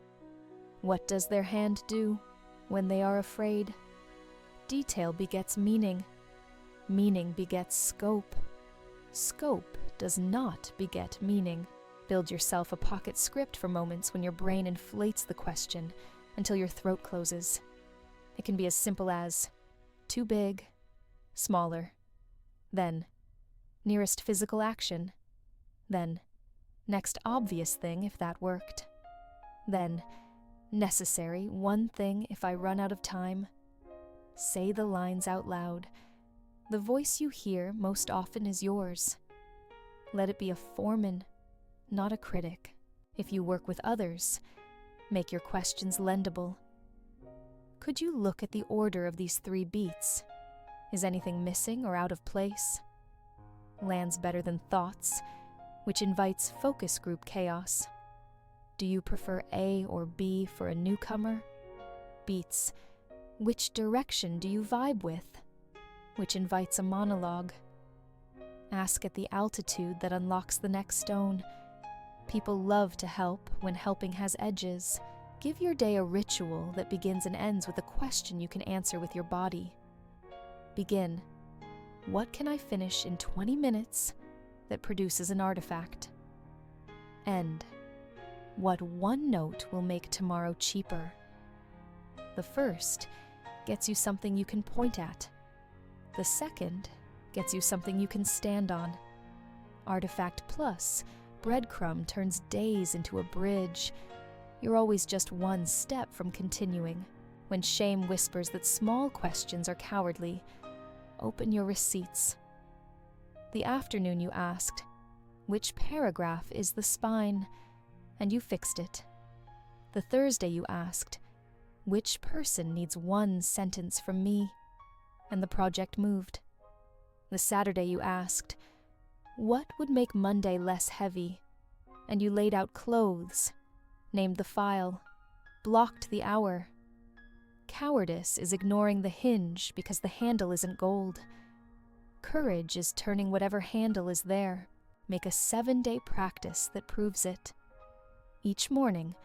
What does their hand do when they are afraid? Detail begets meaning. Meaning begets scope. Scope does not beget meaning. Build yourself a pocket script for moments when your brain inflates the question until your throat closes. It can be as simple as too big, smaller, then nearest physical action, then next obvious thing if that worked, then necessary one thing if I run out of time. Say the lines out loud. The voice you hear most often is yours. Let it be a foreman, not a critic. If you work with others, make your questions lendable. Could you look at the order of these 3 beats? Is anything missing or out of place? Lands better than thoughts, which invites focus group chaos. Do you prefer A or B for a newcomer? Beats, which direction do you vibe with? Which invites a monologue. Ask at the altitude that unlocks the next stone. People love to help when helping has edges. Give your day a ritual that begins and ends with a question you can answer with your body. Begin. What can I finish in 20 minutes that produces an artifact? End. What 1 note will make tomorrow cheaper? The first gets you something you can point at. The second gets you something you can stand on. Artifact plus breadcrumb turns days into a bridge. You're always just 1 step from continuing. When shame whispers that small questions are cowardly, open your receipts. The afternoon you asked, which paragraph is the spine? And you fixed it. The Thursday you asked, which person needs 1 sentence from me? And the project moved. The Saturday you asked, what would make Monday less heavy? And you laid out clothes, named the file, blocked the hour. Cowardice is ignoring the hinge because the handle isn't gold. Courage is turning whatever handle is there. Make a 7-day practice that proves it. Each morning,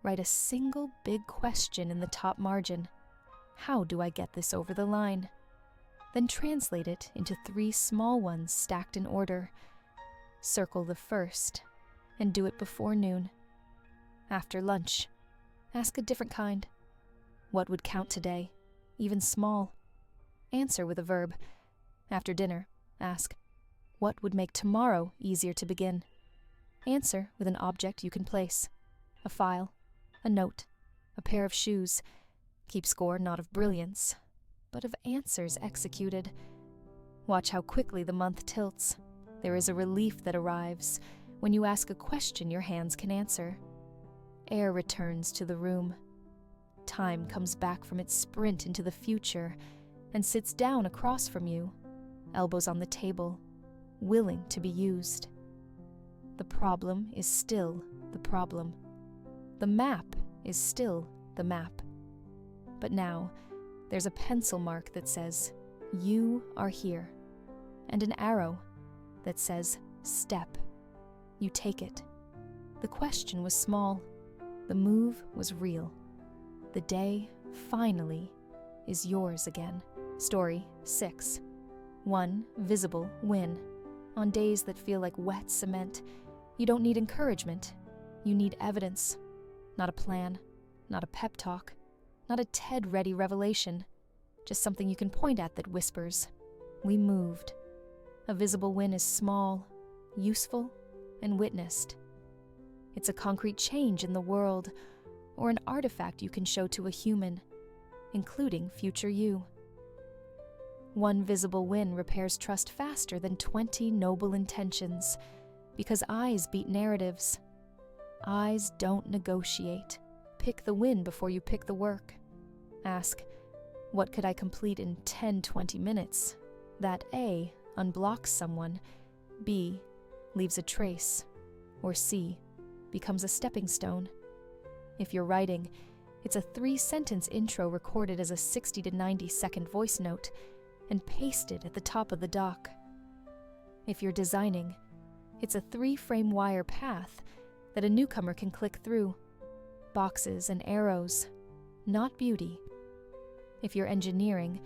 write a single big question in the top margin. How do I get this over the line? Then translate it into 3 small ones stacked in order. Circle the first, and do it before noon. After lunch, ask a different kind. What would count today, even small? Answer with a verb. After dinner, ask, what would make tomorrow easier to begin? Answer with an object you can place. A file, a note, a pair of shoes. Keep score not of brilliance, but of answers executed. Watch how quickly the month tilts. There is a relief that arrives when you ask a question your hands can answer. Air returns to the room. Time comes back from its sprint into the future and sits down across from you, elbows on the table, willing to be used. The problem is still the problem. The map is still the map. But now, there's a pencil mark that says, "You are here," and an arrow that says, "Step." You take it. The question was small. The move was real. The day, finally, is yours again. Story 6. 1 visible win. On days that feel like wet cement, you don't need encouragement. You need evidence. Not a plan, not a pep talk, not a TED-ready revelation. Just something you can point at that whispers, "We moved." A visible win is small, useful, and witnessed. It's a concrete change in the world, or an artifact you can show to a human, including future you. 1 visible win repairs trust faster than 20 noble intentions, because eyes beat narratives. Eyes don't negotiate. Pick the win before you pick the work. Ask, what could I complete in 10-20 minutes? That A unblocks someone, B leaves a trace, or C becomes a stepping stone. If you're writing, it's a 3-sentence intro recorded as a 60 to 90-second voice note and pasted at the top of the doc. If you're designing, it's a 3-frame wire path that a newcomer can click through. Boxes and arrows, not beauty. If you're engineering,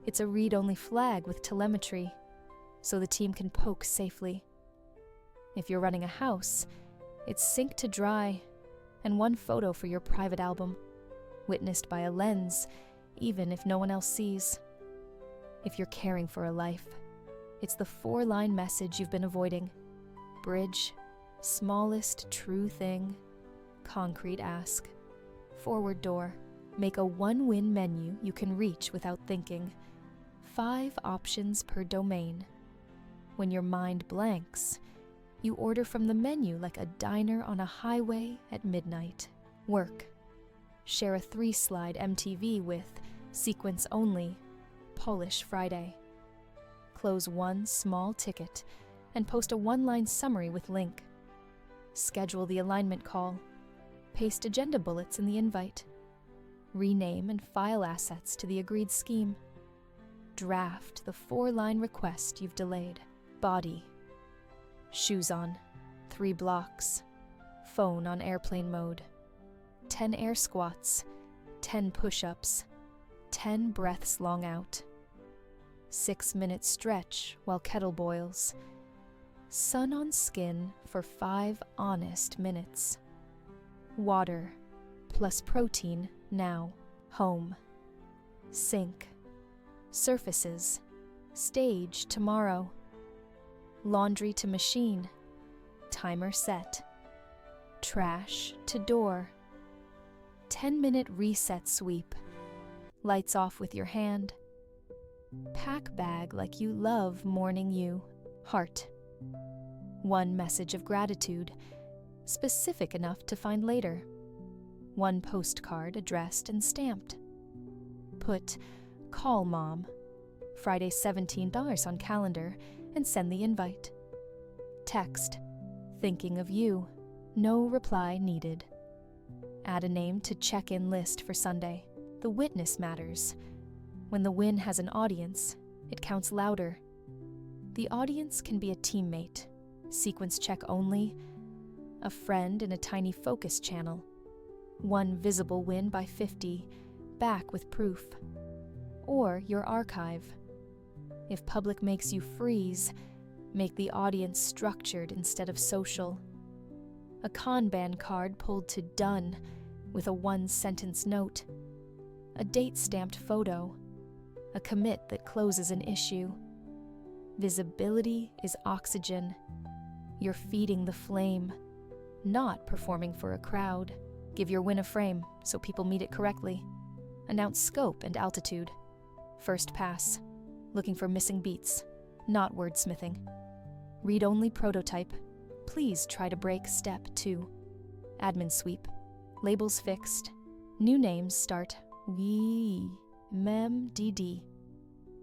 it's a read-only flag with telemetry, so the team can poke safely. If you're running a house, it's sync to dry and 1 photo for your private album, witnessed by a lens, even if no one else sees. If you're caring for a life, it's the 4-line message you've been avoiding. Bridge, smallest true thing, concrete ask, forward door. Make a 1-win menu you can reach without thinking. 5 options per domain. When your mind blanks, you order from the menu like a diner on a highway at midnight. Work. Share a 3-slide MTV with sequence only, polish Friday. Close 1 small ticket and post a 1-line summary with link. Schedule the alignment call. Paste agenda bullets in the invite. Rename and file assets to the agreed scheme. Draft the 4-line request you've delayed. Body. Shoes on, 3 blocks. Phone on airplane mode. 10 air squats, 10 push-ups, 10 breaths long out. 6-minute stretch while kettle boils. Sun on skin for 5 honest minutes. Water plus protein now. Home. Sink. Surfaces. Stage tomorrow. Laundry to machine. Timer set. Trash to door. 10-minute reset sweep. Lights off with your hand. Pack bag like you love morning you. Heart. 1 message of gratitude, specific enough to find later. 1 postcard addressed and stamped. Put, "Call Mom," Friday $17 on calendar, and send the invite. Text, "Thinking of you," no reply needed. Add a name to check-in list for Sunday. The witness matters. When the win has an audience, it counts louder. The audience can be a teammate, sequence check only, a friend in a tiny focus channel. 1 visible win by 50, back with proof. Or your archive. If public makes you freeze, make the audience structured instead of social. A Kanban card pulled to done with a 1-sentence note. A date-stamped photo. A commit that closes an issue. Visibility is oxygen. You're feeding the flame, not performing for a crowd. Give your win a frame so people meet it correctly. Announce scope and altitude. First pass. Looking for missing beats. not wordsmithing. Read-only prototype. Please try to break step 2. Admin sweep. Labels fixed. New names start we, mem, dd.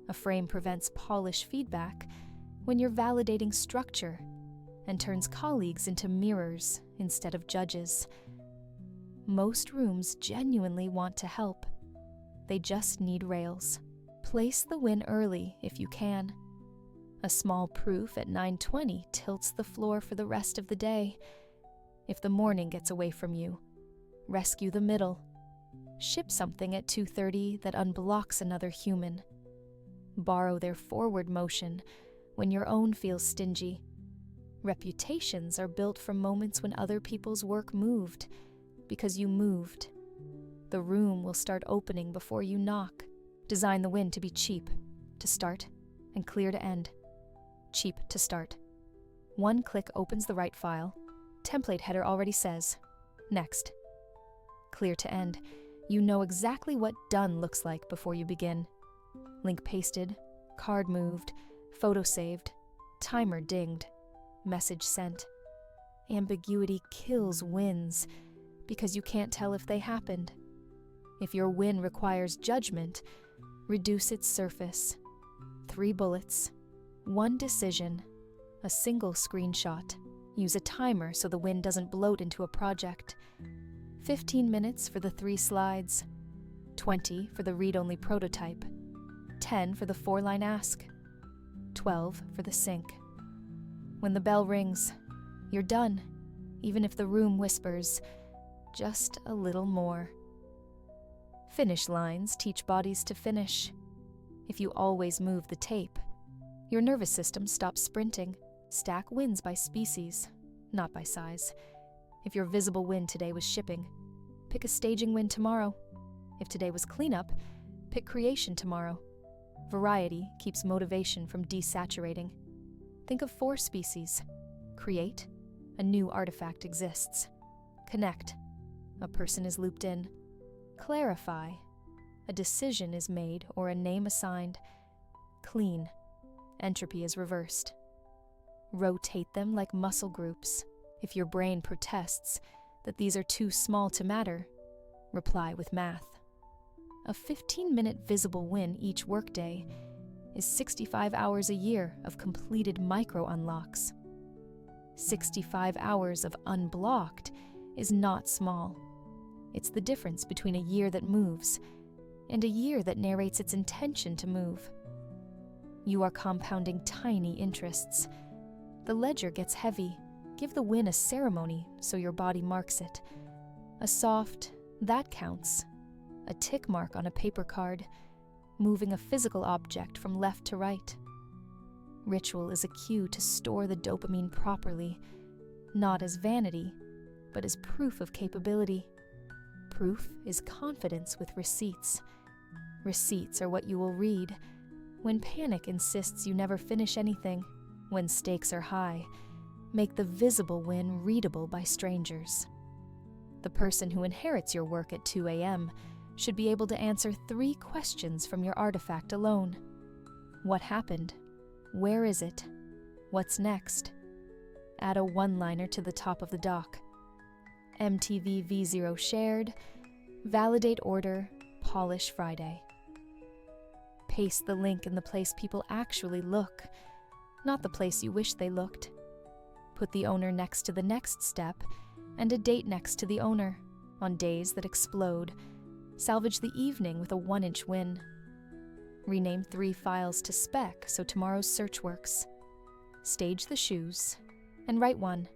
A frame prevents polish feedback when you're validating structure and turns colleagues into mirrors instead of judges. Most rooms genuinely want to help. They just need rails. Place the win early if you can. A small proof at 9:20 tilts the floor for the rest of the day. If the morning gets away from you, rescue the middle. Ship something at 2:30 that unblocks another human. Borrow their forward motion when your own feels stingy. Reputations are built from moments when other people's work moved, because you moved. The room will start opening before you knock. Design the win to be cheap to start and clear to end. Cheap to start. One click opens the right file. Template header already says, next. Clear to end. You know exactly what done looks like before you begin. Link pasted, card moved, photo saved, timer dinged, message sent. Ambiguity kills wins because you can't tell if they happened. If your win requires judgment, reduce its surface. 3 bullets, 1 decision, a single screenshot. Use a timer so the win doesn't bloat into a project. 15 minutes for the 3 slides, 20 for the read-only prototype, 10 for the 4-line ask, 12 for the sync. When the bell rings, you're done, even if the room whispers, just a little more. Finish lines teach bodies to finish. If you always move the tape, your nervous system stops sprinting. Stack wins by species, not by size. If your visible win today was shipping, pick a staging win tomorrow. If today was cleanup, pick creation tomorrow. Variety keeps motivation from desaturating. Think of 4 species. Create, a new artifact exists. Connect, a person is looped in. Clarify, a decision is made or a name assigned. Clean, entropy is reversed. Rotate them like muscle groups. If your brain protests that these are too small to matter, reply with math. A 15-minute visible win each workday is 65 hours a year of completed micro-unlocks. 65 hours of unblocked is not small. It's the difference between a year that moves and a year that narrates its intention to move. You are compounding tiny interests. The ledger gets heavy. Give the win a ceremony so your body marks it. A soft, that counts. A tick mark on a paper card, moving a physical object from left to right. Ritual is a cue to store the dopamine properly, not as vanity, but as proof of capability. Proof is confidence with receipts. Receipts are what you will read when panic insists you never finish anything, when stakes are high. Make the visible win readable by strangers. The person who inherits your work at 2 a.m. should be able to answer 3 questions from your artifact alone. What happened? Where is it? What's next? Add a one-liner to the top of the doc. MTV V0 shared. Validate order. Polish Friday. Paste the link in the place people actually look, not the place you wish they looked. Put the owner next to the next step and a date next to the owner on days that explode. Salvage the evening with a 1-inch win. Rename 3 files to spec so tomorrow's search works. Stage the shoes and write 1.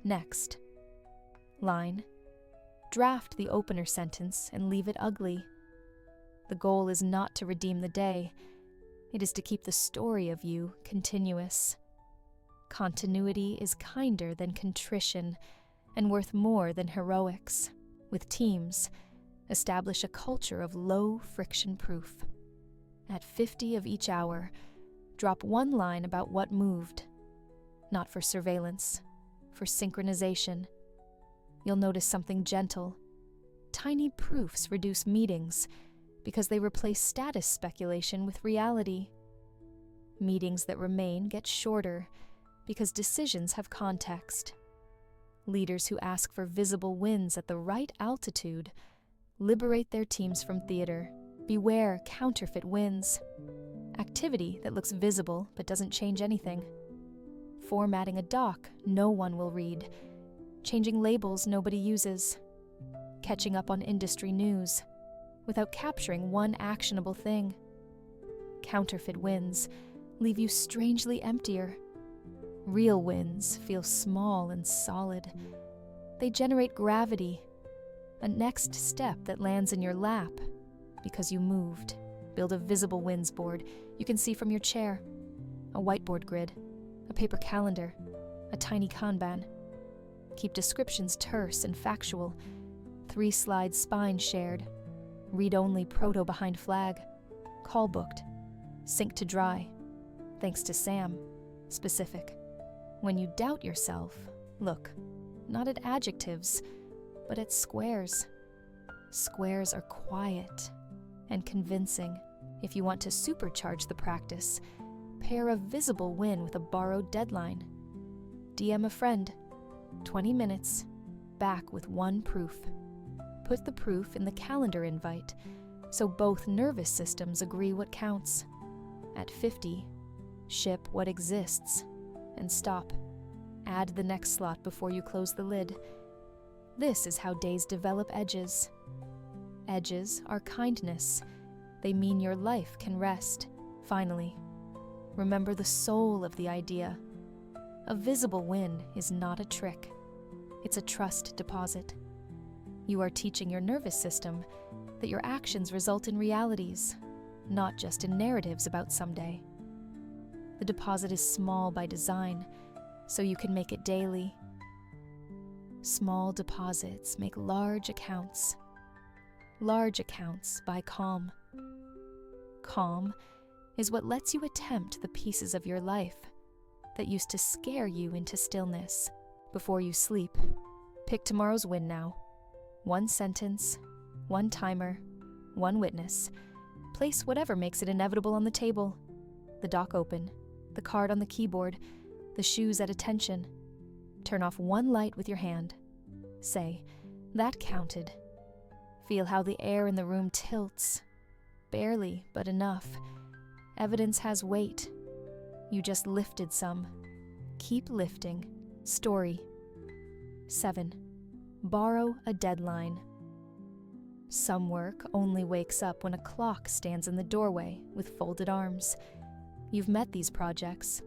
Next. Line. Draft the opener sentence and leave it ugly. The goal is not to redeem the day. It is to keep the story of you continuous. Continuity is kinder than contrition and worth more than heroics. With teams, establish a culture of low friction proof. At 50 of each hour, drop 1 line about what moved. Not for surveillance, for synchronization. You'll notice something gentle. Tiny proofs reduce meetings because they replace status speculation with reality. Meetings that remain get shorter because decisions have context. Leaders who ask for visible wins at the right altitude liberate their teams from theater. Beware counterfeit wins. Activity that looks visible but doesn't change anything. Formatting a doc no one will read. Changing labels nobody uses. Catching up on industry news without capturing one actionable thing. Counterfeit wins leave you strangely emptier. Real wins feel small and solid. They generate gravity, a next step that lands in your lap because you moved. Build a visible wins board you can see from your chair, a whiteboard grid, a paper calendar, a tiny Kanban. Keep descriptions terse and factual. 3-slide spine shared. Read-only proto behind flag. Call booked. Sync to dry. Thanks to Sam. Specific. When you doubt yourself, look, not at adjectives, but at squares. Squares are quiet and convincing. If you want to supercharge the practice, pair a visible win with a borrowed deadline. DM a friend. 20 minutes. Back with one proof. Put the proof in the calendar invite so both nervous systems agree what counts. At 50, ship what exists and stop. Add the next slot before you close the lid. This is how days develop edges. Edges are kindness. They mean your life can rest. Finally, remember the soul of the idea. A visible win is not a trick. It's a trust deposit. You are teaching your nervous system that your actions result in realities, not just in narratives about someday. The deposit is small by design, so you can make it daily. Small deposits make large accounts. Large accounts buy calm. Calm is what lets you attempt the pieces of your life that used to scare you into stillness. Before you sleep, pick tomorrow's win now. 1 sentence, 1 timer, 1 witness. Place whatever makes it inevitable on the table. The doc open, the card on the keyboard, the shoes at attention. Turn off 1 light with your hand. Say, that counted. Feel how the air in the room tilts. Barely, but enough. Evidence has weight. You just lifted some. Keep lifting. Story. 7. Borrow a deadline. Some work only wakes up when a clock stands in the doorway with folded arms. You've met these projects,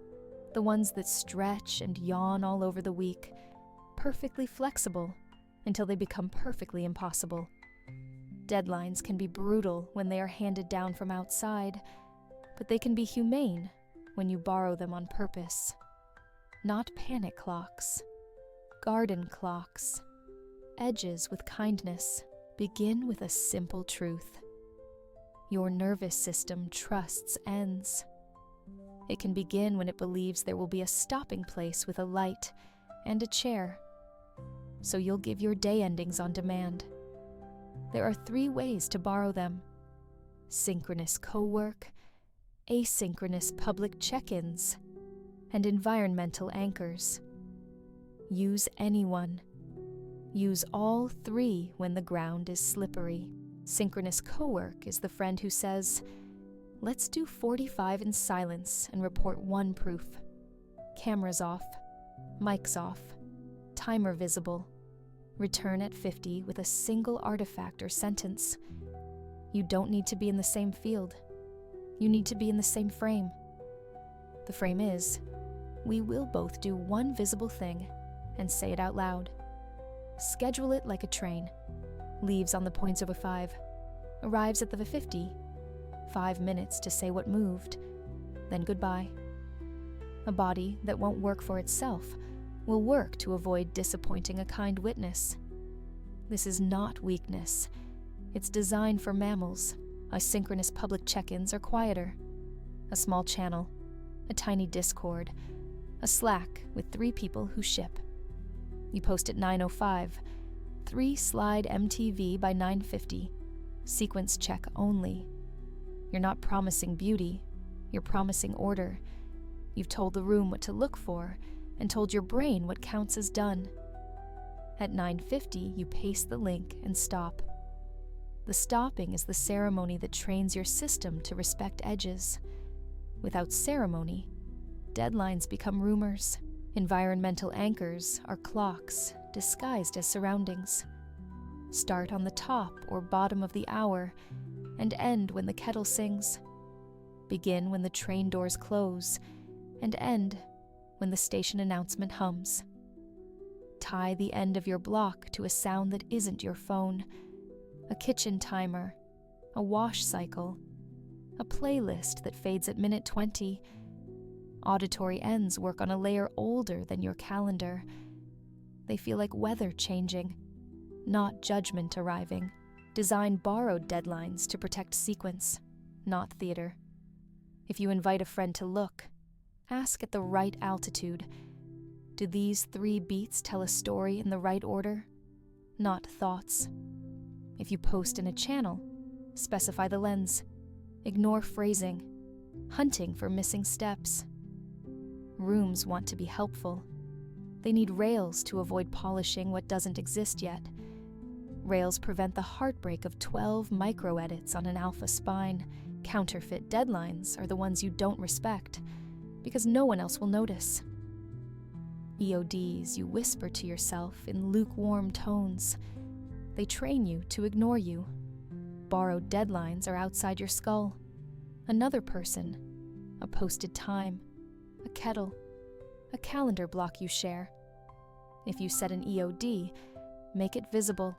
the ones that stretch and yawn all over the week, perfectly flexible until they become perfectly impossible. Deadlines can be brutal when they are handed down from outside, but they can be humane when you borrow them on purpose. Not panic clocks, garden clocks. Edges with kindness begin with a simple truth. Your nervous system trusts ends. It can begin when it believes there will be a stopping place with a light and a chair. So you'll give your day endings on demand. There are 3 ways to borrow them: synchronous co-work, asynchronous public check-ins, and environmental anchors. Use anyone. Use all 3 when the ground is slippery. Synchronous co-work is the friend who says, let's do 45 in silence and report 1 proof. Cameras off, mics off, timer visible. Return at 50 with a single artifact or sentence. You don't need to be in the same field. You need to be in the same frame. The frame is, we will both do 1 visible thing and say it out loud. Schedule it like a train. Leaves on the 0.05. Arrives at the 50. 5 minutes to say what moved. Then goodbye. A body that won't work for itself will work to avoid disappointing a kind witness. This is not weakness. It's designed for mammals. Asynchronous public check-ins are quieter. A small channel, a tiny Discord, a Slack with 3 people who ship. You post at 9:05, 3-slide MTV by 9:50, sequence check only. You're not promising beauty, You're promising order. You've told the room what to look for and told your brain what counts as done. At 9:50, you pace the link and stop. The stopping is the ceremony that trains your system to respect edges. Without ceremony, deadlines become rumors. Environmental anchors are clocks disguised as surroundings. Start on the top or bottom of the hour and end when the kettle sings. Begin when the train doors close and end when the station announcement hums. Tie the end of your block to a sound that isn't your phone, a kitchen timer, a wash cycle, a playlist that fades at minute 20. Auditory ends work on a layer older than your calendar. They feel like weather changing, not judgment arriving. Design borrowed deadlines to protect sequence, not theater. If you invite a friend to look, ask at the right altitude. Do these 3 beats tell a story in the right order? Not thoughts. If you post in a channel, specify the lens. Ignore phrasing, hunting for missing steps. Rooms want to be helpful. They need rails to avoid polishing what doesn't exist yet. Rails prevent the heartbreak of 12 micro-edits on an alpha spine. Counterfeit deadlines are the ones you don't respect, because no one else will notice. EODs you whisper to yourself in lukewarm tones. They train you to ignore you. Borrowed deadlines are outside your skull. Another person, a posted time, a kettle, a calendar block you share. If you set an EOD, make it visible.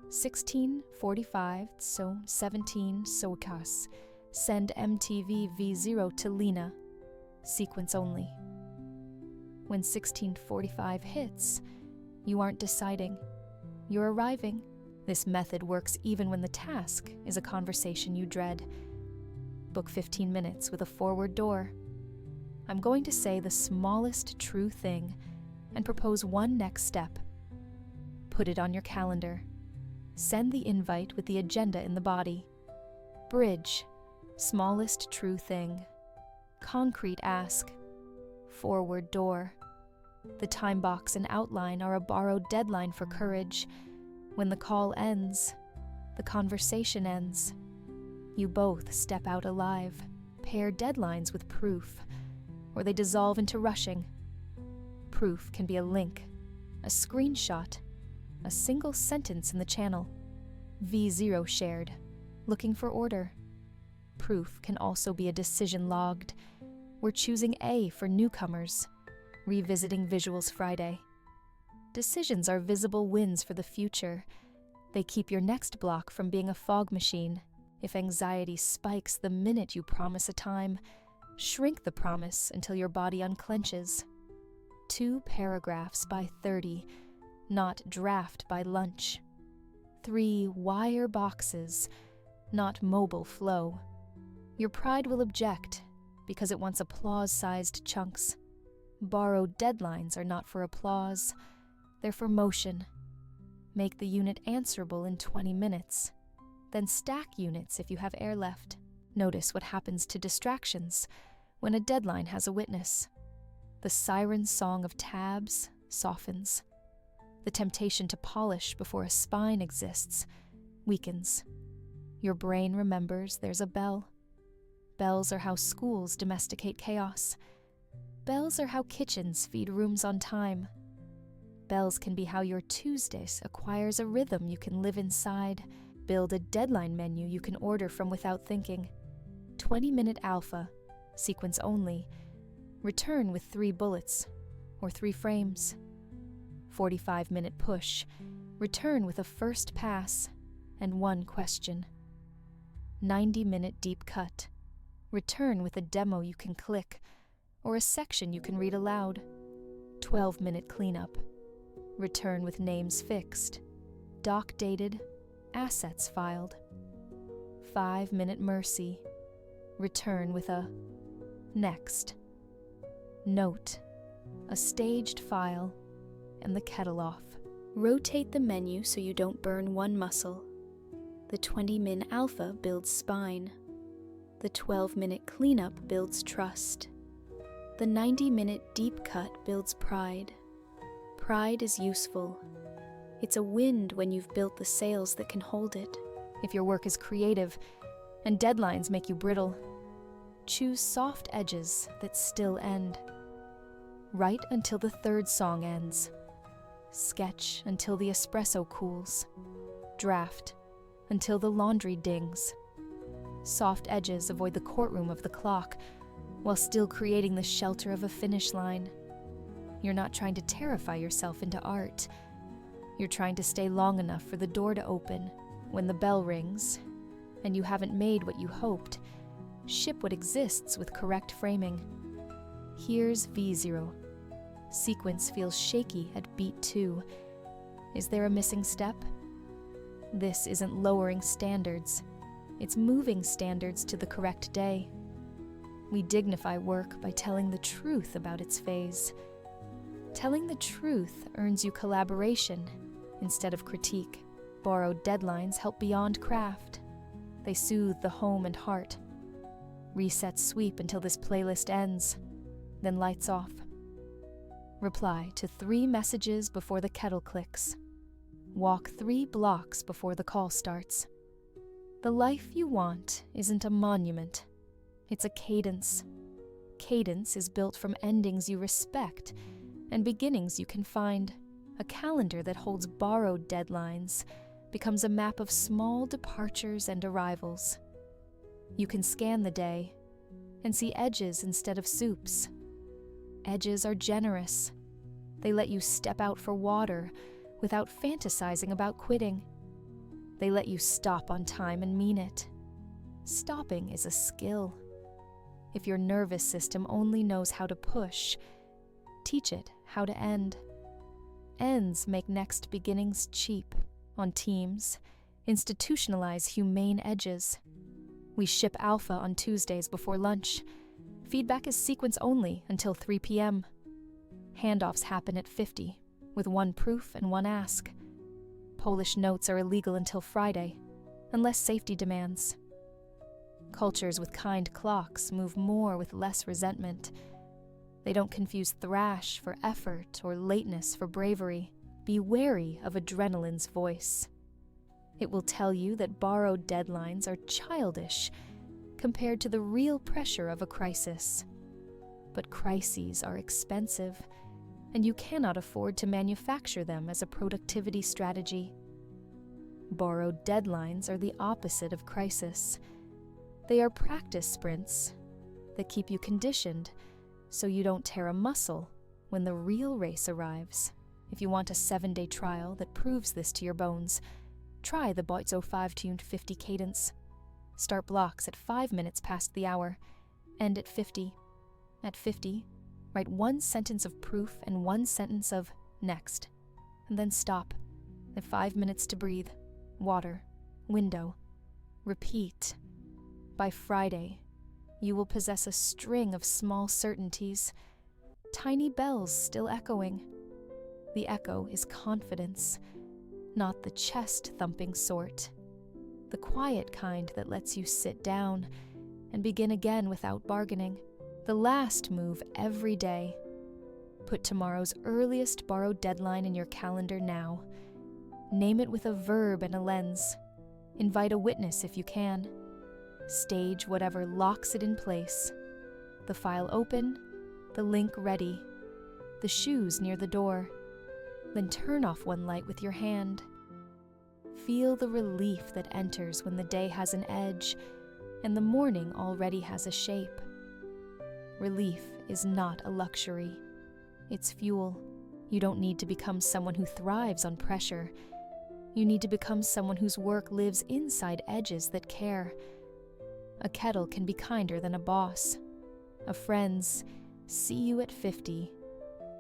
16:45, so 17 SOCAS. Send MTV V0 to Lena. Sequence only. When 16:45 hits, you aren't deciding. You're arriving. This method works even when the task is a conversation you dread. Book 15 minutes with a forward door. I'm going to say the smallest true thing and propose one next step. Put it on your calendar. Send the invite with the agenda in the body. Bridge, smallest true thing. Concrete ask, forward door. The time box and outline are a borrowed deadline for courage. When the call ends, the conversation ends. You both step out alive. Pair deadlines with proof, or they dissolve into rushing. Proof can be a link, a screenshot, a single sentence in the channel. V0 shared, looking for order. Proof can also be a decision logged. We're choosing A for newcomers, revisiting visuals Friday. Decisions are visible wins for the future. They keep your next block from being a fog machine. If anxiety spikes the minute you promise a time, shrink the promise until your body unclenches. 2 paragraphs by 30, not draft by lunch. 3 wire boxes, not mobile flow. Your pride will object because it wants applause-sized chunks. Borrowed deadlines are not for applause, they're for motion. Make the unit answerable in 20 minutes. Then stack units if you have air left. Notice what happens to distractions when a deadline has a witness. The siren song of tabs softens. The temptation to polish before a spine exists weakens. Your brain remembers there's a bell. Bells are how schools domesticate chaos. Bells are how kitchens feed rooms on time. Bells can be how your Tuesdays acquires a rhythm you can live inside. Build a deadline menu you can order from without thinking. 20-minute alpha, sequence only. Return with 3 bullets, or 3 frames. 45-minute push. Return with a first pass and 1 question. 90-minute deep cut. Return with a demo you can click, or a section you can read aloud. 12-minute cleanup. Return with names fixed, doc dated, assets filed. 5-minute mercy. Return with a next. Note, a staged file, and the kettle off. Rotate the menu so you don't burn one muscle. The 20-min alpha builds spine. The 12-minute cleanup builds trust. The 90-minute deep cut builds pride. Pride is useful. It's a wind when you've built the sails that can hold it. If your work is creative and deadlines make you brittle, choose soft edges that still end. Write until the third song ends. Sketch until the espresso cools. Draft until the laundry dings. Soft edges avoid the courtroom of the clock while still creating the shelter of a finish line. You're not trying to terrify yourself into art. You're trying to stay long enough for the door to open when the bell rings and you haven't made what you hoped. Ship what exists with correct framing. Here's V0. Sequence feels shaky at beat 2. Is there a missing step? This isn't lowering standards. It's moving standards to the correct day. We dignify work by telling the truth about its phase. Telling the truth earns you collaboration instead of critique. Borrowed deadlines help beyond craft. They soothe the home and heart. Resets sweep until this playlist ends, then lights off. Reply to 3 messages before the kettle clicks. Walk 3 blocks before the call starts. The life you want isn't a monument. It's a cadence. Cadence is built from endings you respect and beginnings you can find. A calendar that holds borrowed deadlines becomes a map of small departures and arrivals. You can scan the day and see edges instead of soups. Edges are generous. They let you step out for water without fantasizing about quitting. They let you stop on time and mean it. Stopping is a skill. If your nervous system only knows how to push, teach it how to end. Ends make next beginnings cheap. On teams, institutionalize humane edges. We ship alpha on Tuesdays before lunch. Feedback is sequence only until 3 p.m. Handoffs happen at 50, with 1 proof and 1 ask. Polish notes are illegal until Friday, unless safety demands. Cultures with kind clocks move more with less resentment. They don't confuse thrash for effort or lateness for bravery. Be wary of adrenaline's voice. It will tell you that borrowed deadlines are childish compared to the real pressure of a crisis. But crises are expensive, and you cannot afford to manufacture them as a productivity strategy. Borrowed deadlines are the opposite of crisis. They are practice sprints that keep you conditioned so you don't tear a muscle when the real race arrives. If you want a 7-day trial that proves this to your bones, try the Boitzo 5-tuned 50 cadence. Start blocks at 5 minutes past the hour, end at 50. At 50, write 1 sentence of proof and 1 sentence of next, and then stop. At 5 minutes to breathe, water, window, repeat. By Friday, you will possess a string of small certainties, tiny bells still echoing. The echo is confidence, not the chest-thumping sort. The quiet kind that lets you sit down and begin again without bargaining. The last move every day. Put tomorrow's earliest borrowed deadline in your calendar now. Name it with a verb and a lens. Invite a witness if you can. Stage whatever locks it in place. The file open, the link ready, the shoes near the door. Then turn off one light with your hand. Feel the relief that enters when the day has an edge and the morning already has a shape. Relief is not a luxury. It's fuel. You don't need to become someone who thrives on pressure. You need to become someone whose work lives inside edges that care. A kettle can be kinder than a boss. A friend's "see you at 50"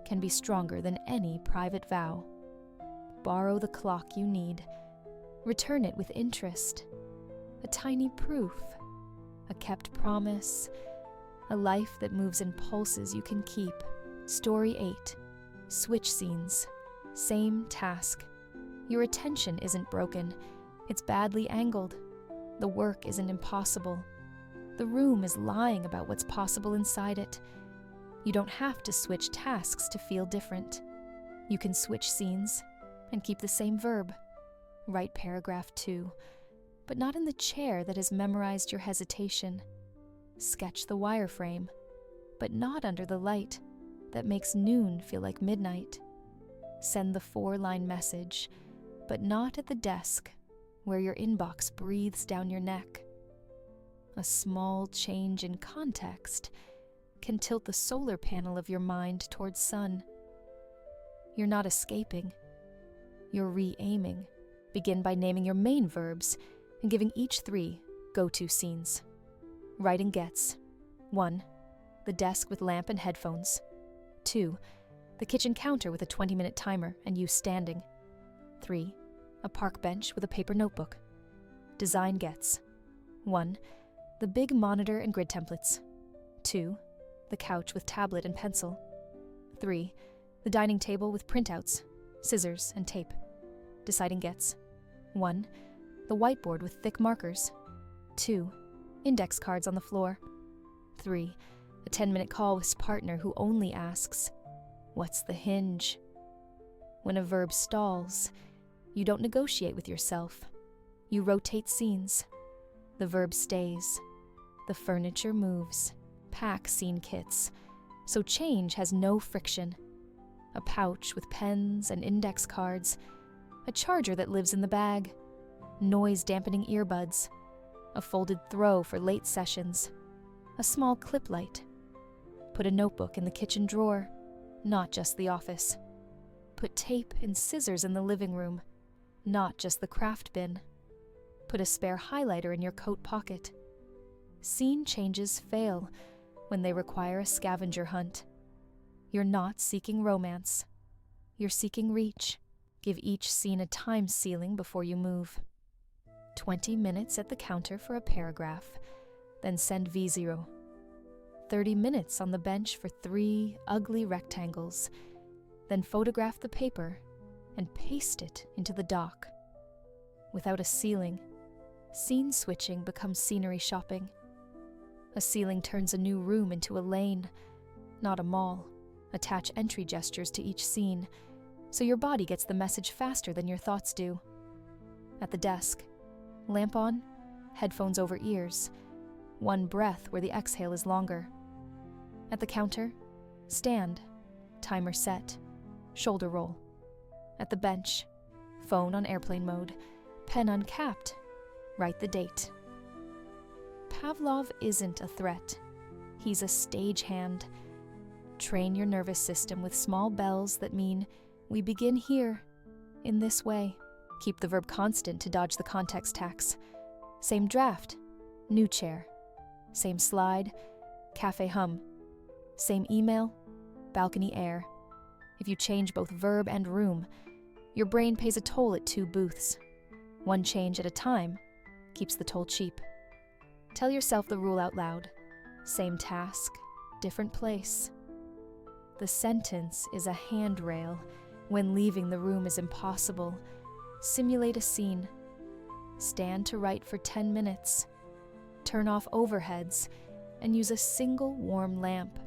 can be stronger than any private vow. Borrow the clock you need. Return it with interest. A tiny proof. A kept promise. A life that moves in pulses you can keep. Story 8. Switch scenes. Same task. Your attention isn't broken. It's badly angled. The work isn't impossible. The room is lying about what's possible inside it. You don't have to switch tasks to feel different. You can switch scenes and keep the same verb. Write paragraph 2, but not in the chair that has memorized your hesitation. Sketch the wireframe, but not under the light that makes noon feel like midnight. Send the 4-line message, but not at the desk where your inbox breathes down your neck. A small change in context can tilt the solar panel of your mind towards sun. You're not escaping. You're re-aiming. Begin by naming your main verbs and giving each 3 go-to scenes. Writing gets: 1. The desk with lamp and headphones. 2. The kitchen counter with a 20-minute timer and you standing. 3. A park bench with a paper notebook. Design gets: 1. The big monitor and grid templates. 2. The couch with tablet and pencil. 3. The dining table with printouts, scissors, and tape. Deciding gets: 1. The whiteboard with thick markers. 2. Index cards on the floor. 3. A 10-minute call with partner who only asks, "What's the hinge?" When a verb stalls, you don't negotiate with yourself. You rotate scenes. The verb stays. The furniture moves. Pack scene kits, so change has no friction. A pouch with pens and index cards. A charger that lives in the bag. Noise-dampening earbuds. A folded throw for late sessions. A small clip light. Put a notebook in the kitchen drawer, not just the office. Put tape and scissors in the living room, not just the craft bin. Put a spare highlighter in your coat pocket. Scene changes fail when they require a scavenger hunt. You're not seeking romance. You're seeking reach. Give each scene a time ceiling before you move. 20 minutes at the counter for a paragraph, then send V0. 30 minutes on the bench for 3 ugly rectangles, then photograph the paper and paste it into the doc. Without a ceiling, scene switching becomes scenery shopping. A ceiling turns a new room into a lane, not a mall. Attach entry gestures to each scene, so your body gets the message faster than your thoughts do. At the desk, lamp on, headphones over ears, 1 breath where the exhale is longer. At the counter, stand, timer set, shoulder roll. At the bench, phone on airplane mode, pen uncapped, write the date. Pavlov isn't a threat. He's a stagehand. Train your nervous system with small bells that mean we begin here, in this way. Keep the verb constant to dodge the context tax. Same draft, new chair. Same slide, cafe hum. Same email, balcony air. If you change both verb and room, your brain pays a toll at 2 booths. 1 change at a time keeps the toll cheap. Tell yourself the rule out loud. Same task, different place. The sentence is a handrail when leaving the room is impossible. Simulate a scene. Stand to write for 10 minutes. Turn off overheads and use a single warm lamp.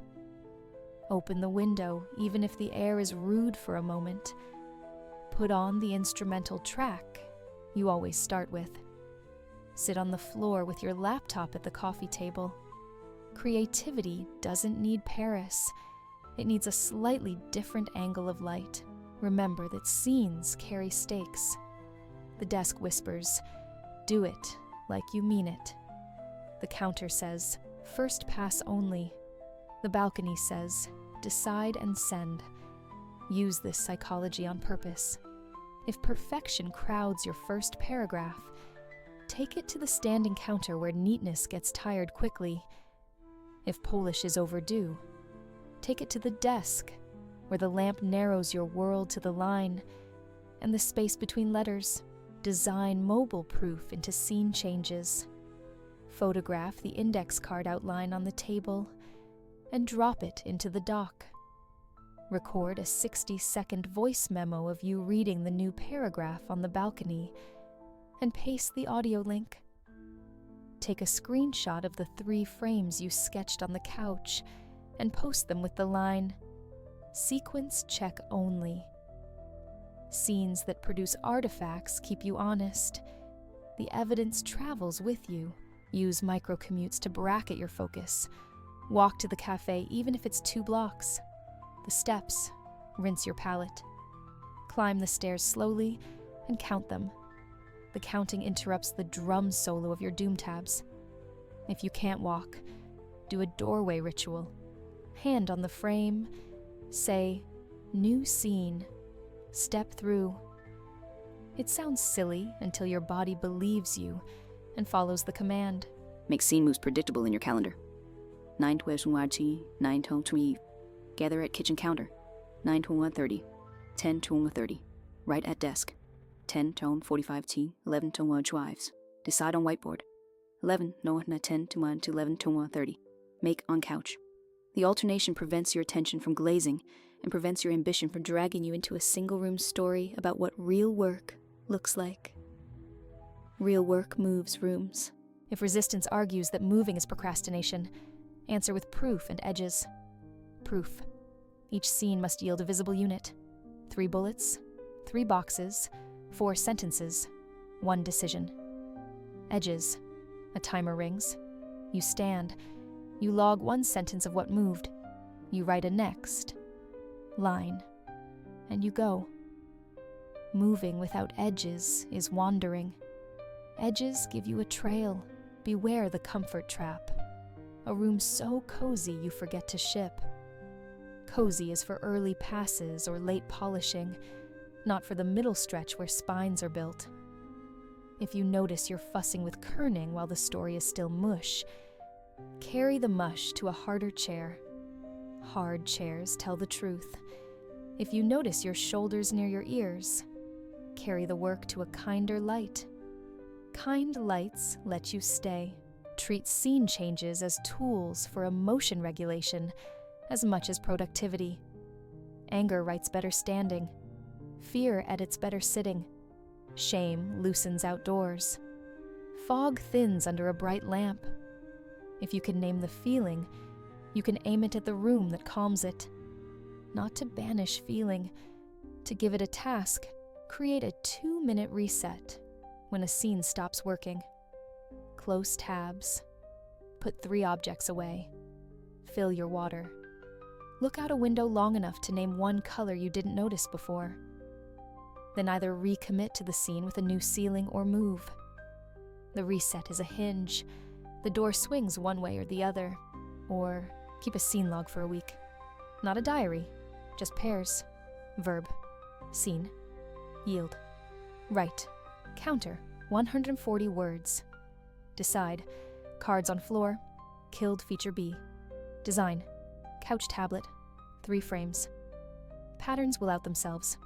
Open the window even if the air is rude for a moment. Put on the instrumental track you always start with. Sit on the floor with your laptop at the coffee table. Creativity doesn't need Paris. It needs a slightly different angle of light. Remember that scenes carry stakes. The desk whispers, "Do it like you mean it." The counter says, "First pass only." The balcony says, "Decide and send." Use this psychology on purpose. If perfection crowds your first paragraph, take it to the standing counter where neatness gets tired quickly. If polish is overdue, take it to the desk where the lamp narrows your world to the line and the space between letters. Design mobile proof into scene changes. Photograph the index card outline on the table and drop it into the doc. Record a 60-second voice memo of you reading the new paragraph on the balcony and paste the audio link. Take a screenshot of the 3 frames you sketched on the couch and post them with the line, "Sequence check only." Scenes that produce artifacts keep you honest. The evidence travels with you. Use microcommutes to bracket your focus. Walk to the cafe even if it's 2 blocks. The steps, rinse your palate. Climb the stairs slowly and count them. The counting interrupts the drum solo of your doom tabs. If you can't walk, do a doorway ritual. Hand on the frame, say, "New scene." Step through. It sounds silly until your body believes you and follows the command. Make scene moves predictable in your calendar. 9:12 9:12. Gather at kitchen counter. 9:30. 10:30. Write at desk. 10:45. 11:12. Decide on whiteboard. 11:10 to 11:30. Make on couch. The alternation prevents your attention from glazing and prevents your ambition from dragging you into a single-room story about what real work looks like. Real work moves rooms. If resistance argues that moving is procrastination, answer with proof and edges. Proof. Each scene must yield a visible unit. 3 bullets, 3 boxes, 4 sentences, 1 decision. Edges. A timer rings. You stand. You log 1 sentence of what moved. You write a next line. And you go. Moving without edges is wandering. Edges give you a trail. Beware the comfort trap. A room so cozy you forget to ship. Cozy is for early passes or late polishing, not for the middle stretch where spines are built. If you notice you're fussing with kerning while the story is still mush, carry the mush to a harder chair. Hard chairs tell the truth. If you notice your shoulders near your ears, carry the work to a kinder light. Kind lights let you stay. Treat scene changes as tools for emotion regulation as much as productivity. Anger writes better standing. Fear edits better sitting. Shame loosens outdoors. Fog thins under a bright lamp. If you can name the feeling, you can aim it at the room that calms it. Not to banish feeling, to give it a task, create a 2-minute reset when a scene stops working. Close tabs. Put 3 objects away. Fill your water. Look out a window long enough to name 1 color you didn't notice before. Then either recommit to the scene with a new ceiling or move. The reset is a hinge. The door swings one way or the other. Or keep a scene log for a week. Not a diary, just pairs. Verb. Scene. Yield. Write. Counter. 140 words. Decide. Cards on floor. Killed feature B. Design. Couch tablet. 3 frames. Patterns will out themselves.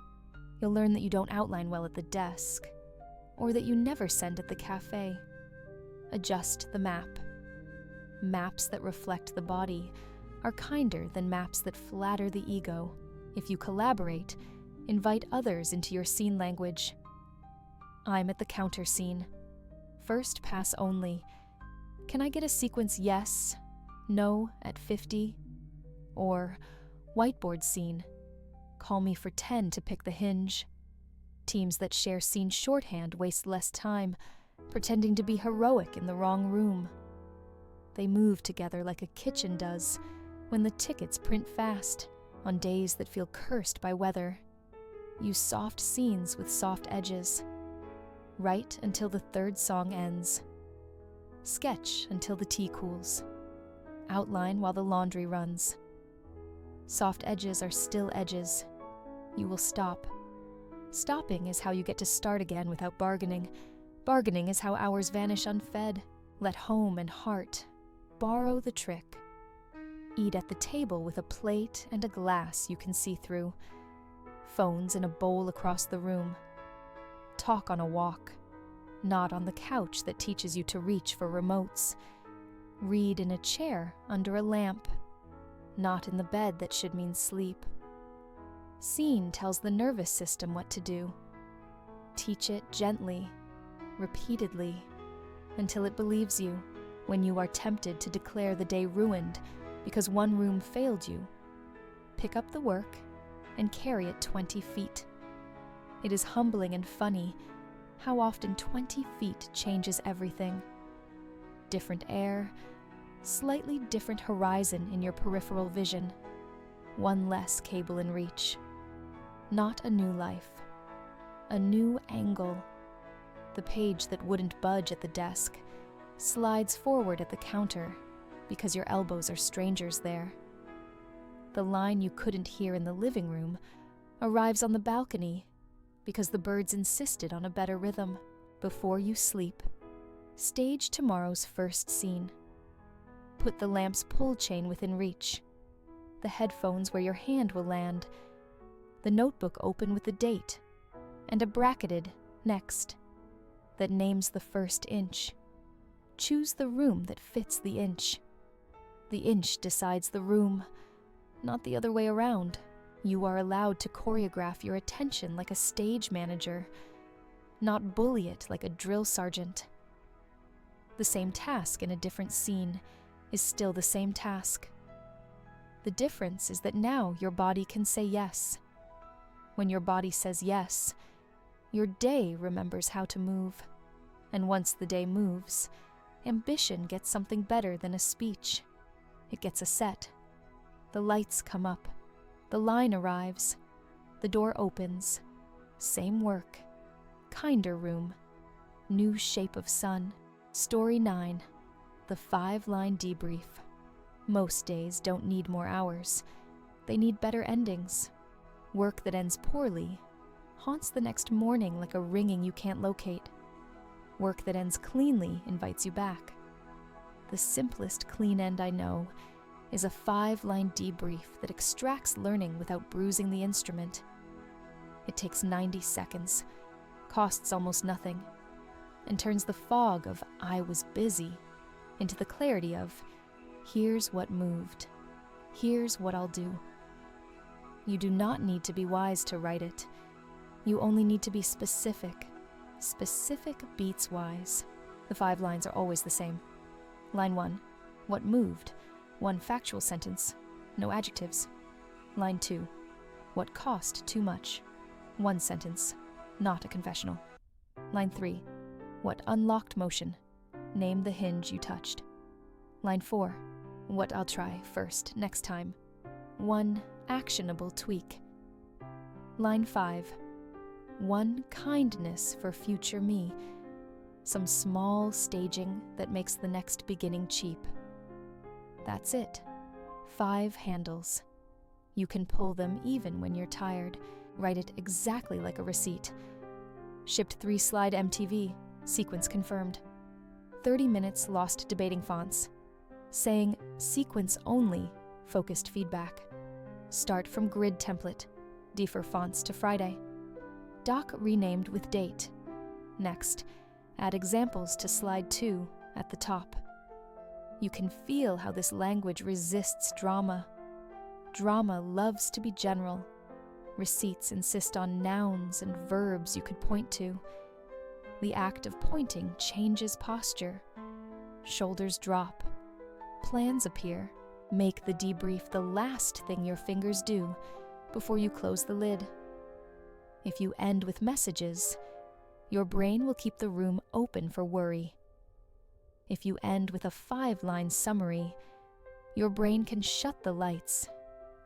You'll learn that you don't outline well at the desk, or that you never send at the cafe. Adjust the map. Maps that reflect the body are kinder than maps that flatter the ego. If you collaborate, invite others into your scene language. I'm at the counter scene. First pass only. Can I get a sequence yes, no at 50? Or whiteboard scene. Call me for 10 to pick the hinge. Teams that share scene shorthand waste less time, pretending to be heroic in the wrong room. They move together like a kitchen does when the tickets print fast on days that feel cursed by weather. Use soft scenes with soft edges. Write until the 3rd song ends. Sketch until the tea cools. Outline while the laundry runs. Soft edges are still edges. You will stop. Stopping is how you get to start again without bargaining. Bargaining is how hours vanish unfed. Let home and heart borrow the trick. Eat at the table with a plate and a glass you can see through. Phones in a bowl across the room. Talk on a walk, not on the couch that teaches you to reach for remotes. Read in a chair under a lamp, not in the bed that should mean sleep. Scene tells the nervous system what to do. Teach it gently, repeatedly. until it believes you when you are tempted to declare the day ruined because one room failed you. Pick up the work and carry it 20 feet. It is humbling and funny how often 20 feet changes everything. Different air, slightly different horizon in your peripheral vision, one less cable in reach. Not a new life, a new angle. The page that wouldn't budge at the desk slides forward at the counter because your elbows are strangers there. The line you couldn't hear in the living room arrives on the balcony because the birds insisted on a better rhythm. Before you sleep, stage tomorrow's first scene. Put the lamp's pull chain within reach, the headphones where your hand will land, the notebook open with the date, and a bracketed next that names the first inch. Choose the room that fits the inch. The inch decides the room, not the other way around. You are allowed to choreograph your attention like a stage manager, not bully it like a drill sergeant. The same task in a different scene is still the same task. The difference is that now your body can say yes. When your body says yes, your day remembers how to move. And once the day moves, ambition gets something better than a speech. It gets a set. The lights come up. The line arrives. The door opens. Same work. Kinder room. New shape of sun. Story 9. The 5-line debrief. Most days don't need more hours. They need better endings. Work that ends poorly haunts the next morning like a ringing you can't locate. Work that ends cleanly invites you back. The simplest clean end I know is a 5-line debrief that extracts learning without bruising the instrument. It takes 90 seconds, costs almost nothing, and turns the fog of "I was busy" into the clarity of "here's what moved, here's what I'll do." You do not need to be wise to write it. You only need to be specific. Specific beats wise. The 5 lines are always the same. Line 1, what moved? One factual sentence, no adjectives. Line 2, what cost too much? One sentence, not a confessional. Line 3, what unlocked motion? Name the hinge you touched. Line 4, what I'll try first next time? One actionable tweak. Line 5, one kindness for future me. Some small staging that makes the next beginning cheap. That's it. 5 handles. You can pull them even when you're tired. Write it exactly like a receipt. Shipped 3-slide MTV. Sequence confirmed. 30 minutes lost debating fonts. Saying sequence only, focused feedback. Start from grid template. Defer fonts to Friday. Doc renamed with date. Next, add examples to slide 2 at the top. You can feel how this language resists drama. Drama loves to be general. Receipts insist on nouns and verbs you could point to. The act of pointing changes posture. Shoulders drop. Plans appear. Make the debrief the last thing your fingers do before you close the lid. If you end with messages, your brain will keep the room open for worry. If you end with a 5-line summary, your brain can shut the lights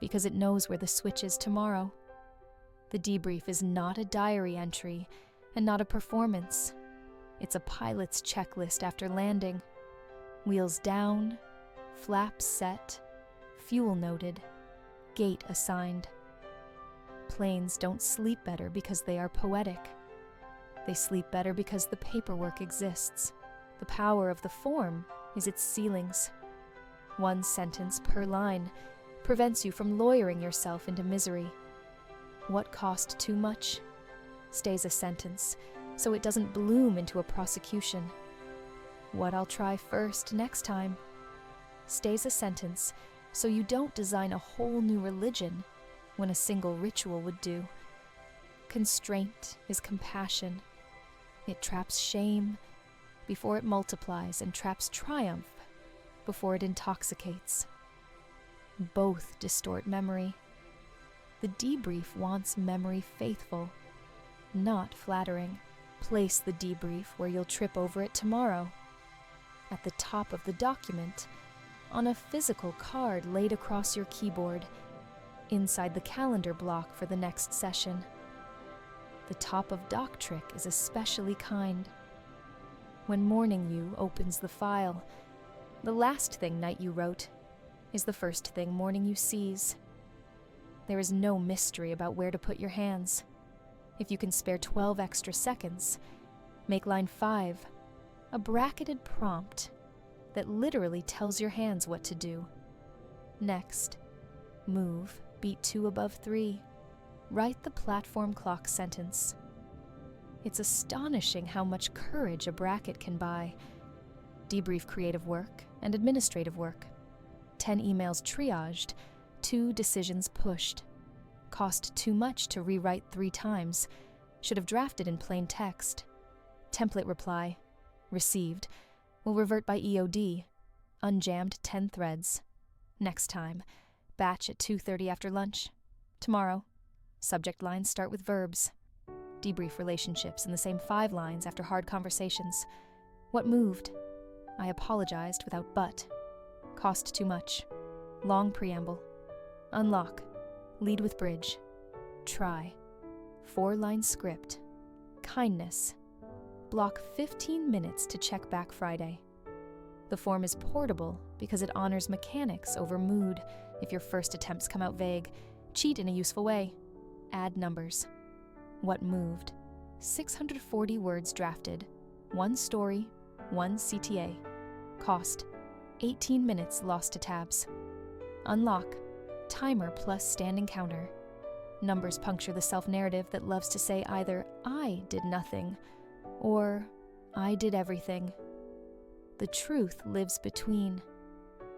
because it knows where the switch is tomorrow. The debrief is not a diary entry and not a performance. It's a pilot's checklist after landing. Wheels down, flaps set, fuel noted, gate assigned. Planes don't sleep better because they are poetic. They sleep better because the paperwork exists. The power of the form is its ceilings. 1 sentence per line prevents you from lawyering yourself into misery. What cost too much stays a sentence, so it doesn't bloom into a prosecution. What I'll try first next time stays a sentence, so you don't design a whole new religion when a single ritual would do. Constraint is compassion. It traps shame, before it multiplies and traps triumph before it intoxicates. Both distort memory. The debrief wants memory faithful, not flattering. Place the debrief where you'll trip over it tomorrow. At the top of the document, on a physical card laid across your keyboard, inside the calendar block for the next session. The top of doc trick is especially kind. When morning you opens the file, the last thing night you wrote is the first thing morning you sees. There is no mystery about where to put your hands. If you can spare 12 extra seconds, make line 5 a bracketed prompt that literally tells your hands what to do. Next, move beat 2 above 3. Write the platform clock sentence. It's astonishing how much courage a bracket can buy. Debrief creative work and administrative work. 10 emails triaged, 2 decisions pushed. Cost too much to rewrite 3 times. Should have drafted in plain text. Template reply. Received. Will revert by EOD. Unjammed 10 threads. Next time. Batch at 2:30 after lunch. Tomorrow. Subject lines start with verbs. Debrief relationships in the same 5 lines after hard conversations. What moved? I apologized without but. Cost too much. Long preamble. Unlock. Lead with bridge. Try. 4-line script. Kindness. Block 15 minutes to check back Friday. The form is portable because it honors mechanics over mood. If your first attempts come out vague, cheat in a useful way. Add numbers. What moved? 640 words drafted. 1 story, 1 CTA. Cost, 18 minutes lost to tabs. Unlock, timer plus standing counter. Numbers puncture the self-narrative that loves to say either I did nothing or I did everything. The truth lives between,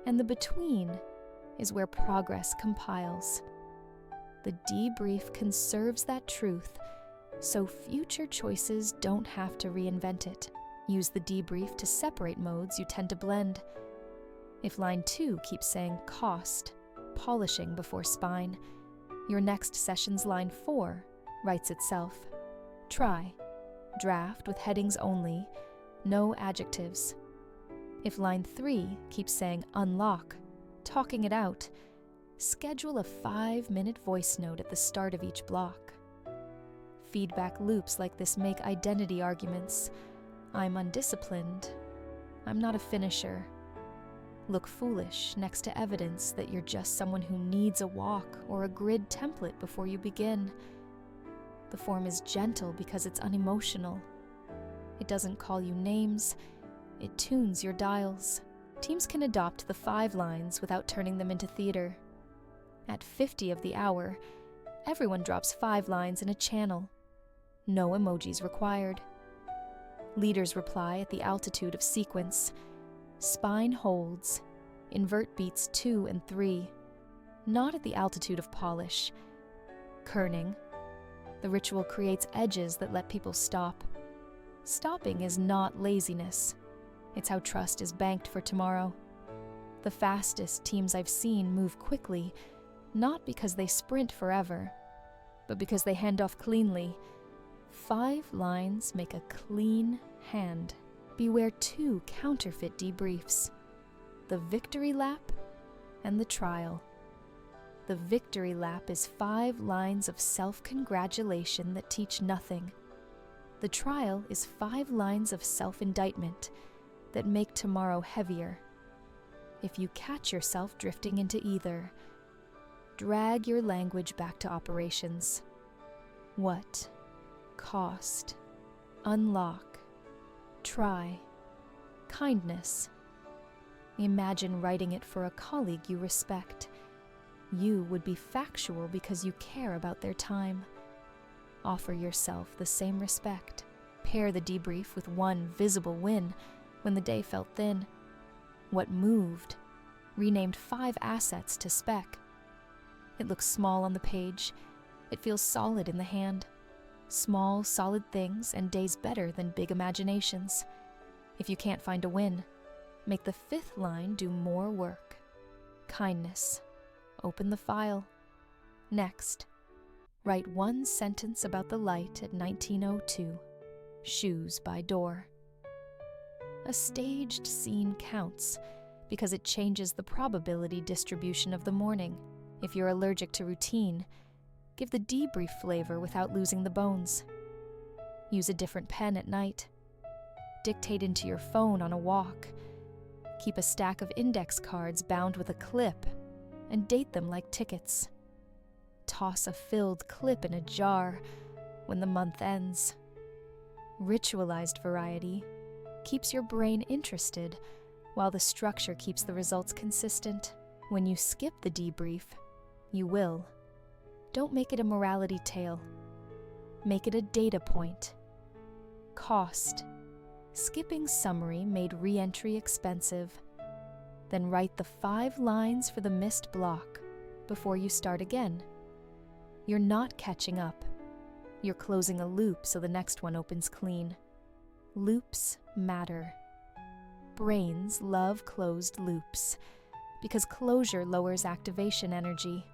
and the between is where progress compiles. The debrief conserves that truth, so future choices don't have to reinvent it. Use the debrief to separate modes you tend to blend. If line 2 keeps saying cost, polishing before spine, your next session's line 4 writes itself. Try. Draft with headings only, no adjectives. If line 3 keeps saying unlock, talking it out, schedule a 5-minute voice note at the start of each block. Feedback loops like this make identity arguments. I'm undisciplined. I'm not a finisher. Look foolish next to evidence that you're just someone who needs a walk or a grid template before you begin. The form is gentle because it's unemotional. It doesn't call you names. It tunes your dials. Teams can adopt the 5 lines without turning them into theater. At 50 of the hour, everyone drops 5 lines in a channel. No emojis required. Leaders reply at the altitude of sequence. Spine holds. Invert beats 2 and 3. Not at the altitude of polish. Kerning. The ritual creates edges that let people stop. Stopping is not laziness. It's how trust is banked for tomorrow. The fastest teams I've seen move quickly, not because they sprint forever, but because they hand off cleanly. 5 lines make a clean hand. Beware 2 counterfeit debriefs: the victory lap and the trial. The victory lap is 5 lines of self-congratulation that teach nothing. The trial is 5 lines of self-indictment that make tomorrow heavier. If you catch yourself drifting into either, drag your language back to operations. What? Cost. Unlock. Try. Kindness. Imagine writing it for a colleague you respect. You would be factual because you care about their time. Offer yourself the same respect. Pair the debrief with 1 visible win when the day felt thin. What moved? Renamed 5 assets to spec. It looks small on the page. It feels solid in the hand. Small, solid things and days better than big imaginations. If you can't find a win, make the fifth line do more work. Kindness. Open the file. Next, write one sentence about the light at 1902. Shoes by door. A staged scene counts because it changes the probability distribution of the morning. If you're allergic to routine, give the debrief flavor without losing the bones. Use a different pen at night. Dictate into your phone on a walk. Keep a stack of index cards bound with a clip and date them like tickets. Toss a filled clip in a jar when the month ends. Ritualized variety keeps your brain interested while the structure keeps the results consistent. When you skip the debrief, you will. Don't make it a morality tale. Make it a data point. Cost. Skipping summary made re-entry expensive. Then write the 5 lines for the missed block before you start again. You're not catching up. You're closing a loop so the next one opens clean. Loops matter. Brains love closed loops because closure lowers activation energy.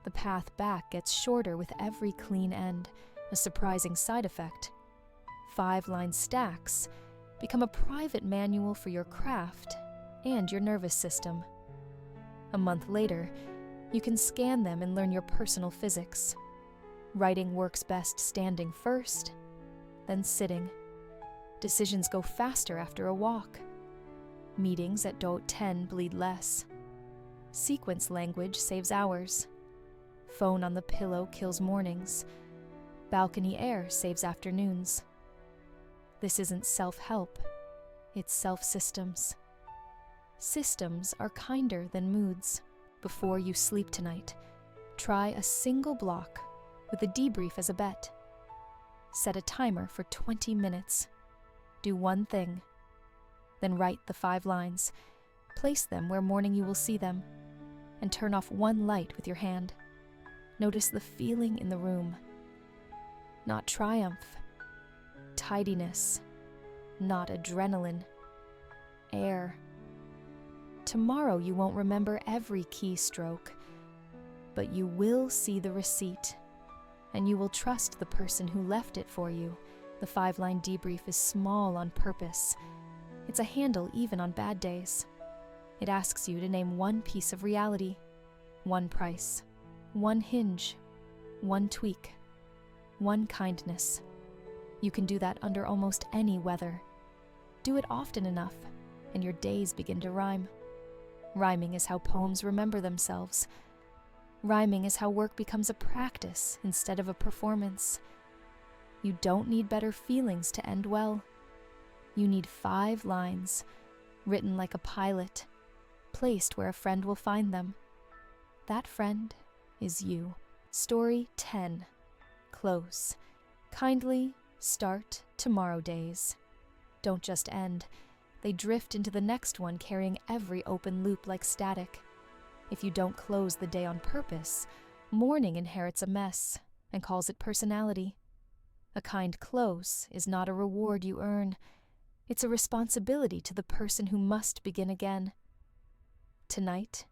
The path back gets shorter with every clean end, a surprising side effect. 5-line stacks become a private manual for your craft and your nervous system. A month later, you can scan them and learn your personal physics. Writing works best standing first, then sitting. Decisions go faster after a walk. Meetings at DOT 10 bleed less. Sequence language saves hours. Phone on the pillow kills mornings. Balcony air saves afternoons. This isn't self-help, it's self-systems. Systems are kinder than moods. Before you sleep tonight, try a single block with a debrief as a bet. Set a timer for 20 minutes. Do one thing. Then write the 5 lines. Place them where morning you will see them. And turn off one light with your hand. Notice the feeling in the room. Not triumph. Tidiness. Not adrenaline. Air. Tomorrow you won't remember every keystroke, but you will see the receipt, and you will trust the person who left it for you. The 5-line debrief is small on purpose. It's a handle even on bad days. It asks you to name one piece of reality, one price, one hinge, one tweak, one kindness. You can do that under almost any weather. Do it often enough, and your days begin to rhyme. Rhyming is how poems remember themselves. Rhyming is how work becomes a practice instead of a performance. You don't need better feelings to end well. You need 5 lines, written like a pilot, placed where a friend will find them. That friend is you. Story 10. Close. Kindly start tomorrow days. Don't just end. They drift into the next one, carrying every open loop like static. If you don't close the day on purpose, morning inherits a mess and calls it personality. A kind close is not a reward you earn. It's a responsibility to the person who must begin again. Tonight,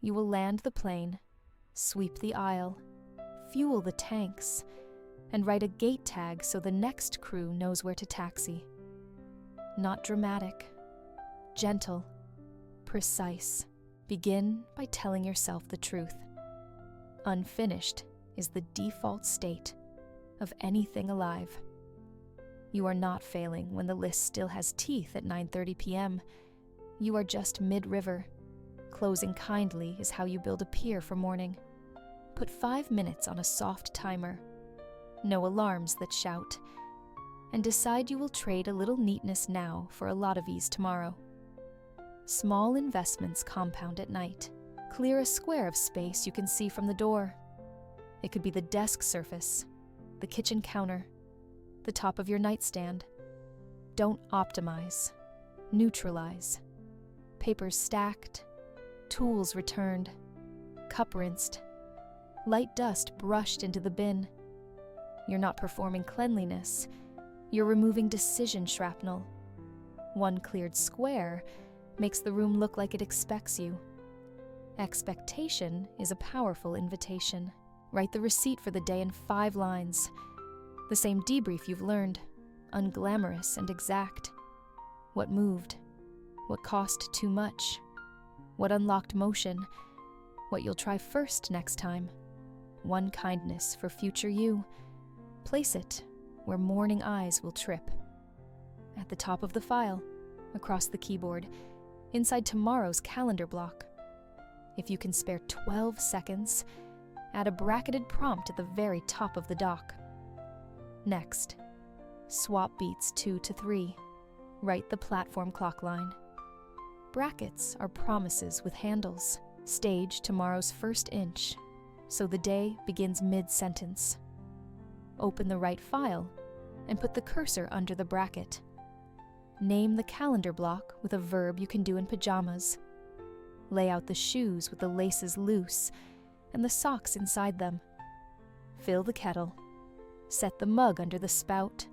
you will land the plane, sweep the aisle, fuel the tanks, and write a gate tag so the next crew knows where to taxi. Not dramatic, gentle, precise. Begin by telling yourself the truth. Unfinished is the default state of anything alive. You are not failing when the list still has teeth at 9:30 p.m. You are just mid-river. Closing kindly is how you build a pier for morning. Put 5 minutes on a soft timer. No alarms that shout. And decide you will trade a little neatness now for a lot of ease tomorrow. Small investments compound at night. Clear a square of space you can see from the door. It could be the desk surface, the kitchen counter, the top of your nightstand. Don't optimize. Neutralize. Papers stacked, tools returned, cup rinsed, light dust brushed into the bin. You're not performing cleanliness. You're removing decision shrapnel. One cleared square makes the room look like it expects you. Expectation is a powerful invitation. Write the receipt for the day in 5 lines. The same debrief you've learned, unglamorous and exact. What moved? What cost too much? What unlocked motion? What you'll try first next time? One kindness for future you. Place it where morning eyes will trip. At the top of the file, across the keyboard, inside tomorrow's calendar block. If you can spare 12 seconds, add a bracketed prompt at the very top of the doc. Next, swap beats 2 to 3. Write the platform clock line. Brackets are promises with handles. Stage tomorrow's first inch, so the day begins mid-sentence. Open the right file and put the cursor under the bracket. Name the calendar block with a verb you can do in pajamas. Lay out the shoes with the laces loose and the socks inside them. Fill the kettle. Set the mug under the spout.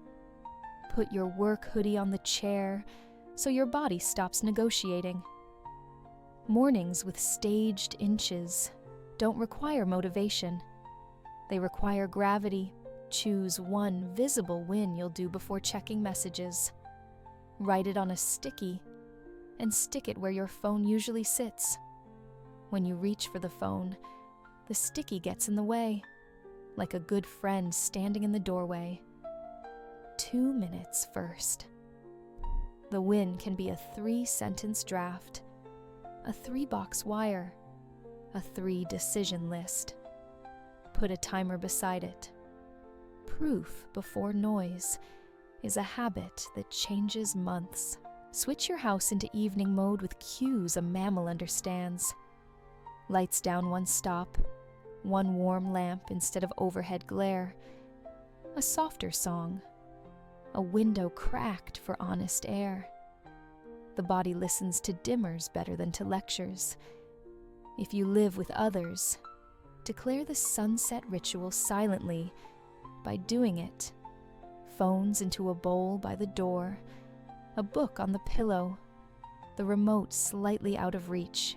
Put your work hoodie on the chair so your body stops negotiating. Mornings with staged inches don't require motivation. They require gravity. Choose one visible win you'll do before checking messages. Write it on a sticky and stick it where your phone usually sits. When you reach for the phone, the sticky gets in the way, like a good friend standing in the doorway. 2 minutes first. The win can be a 3-sentence draft, a 3-box wire, a 3-decision list. Put a timer beside it. Proof before noise is a habit that changes months. Switch your house into evening mode with cues a mammal understands. Lights down one stop, one warm lamp instead of overhead glare, a softer song, a window cracked for honest air. The body listens to dimmers better than to lectures. If you live with others, declare the sunset ritual silently by doing it. Phones into a bowl by the door, a book on the pillow, the remote slightly out of reach.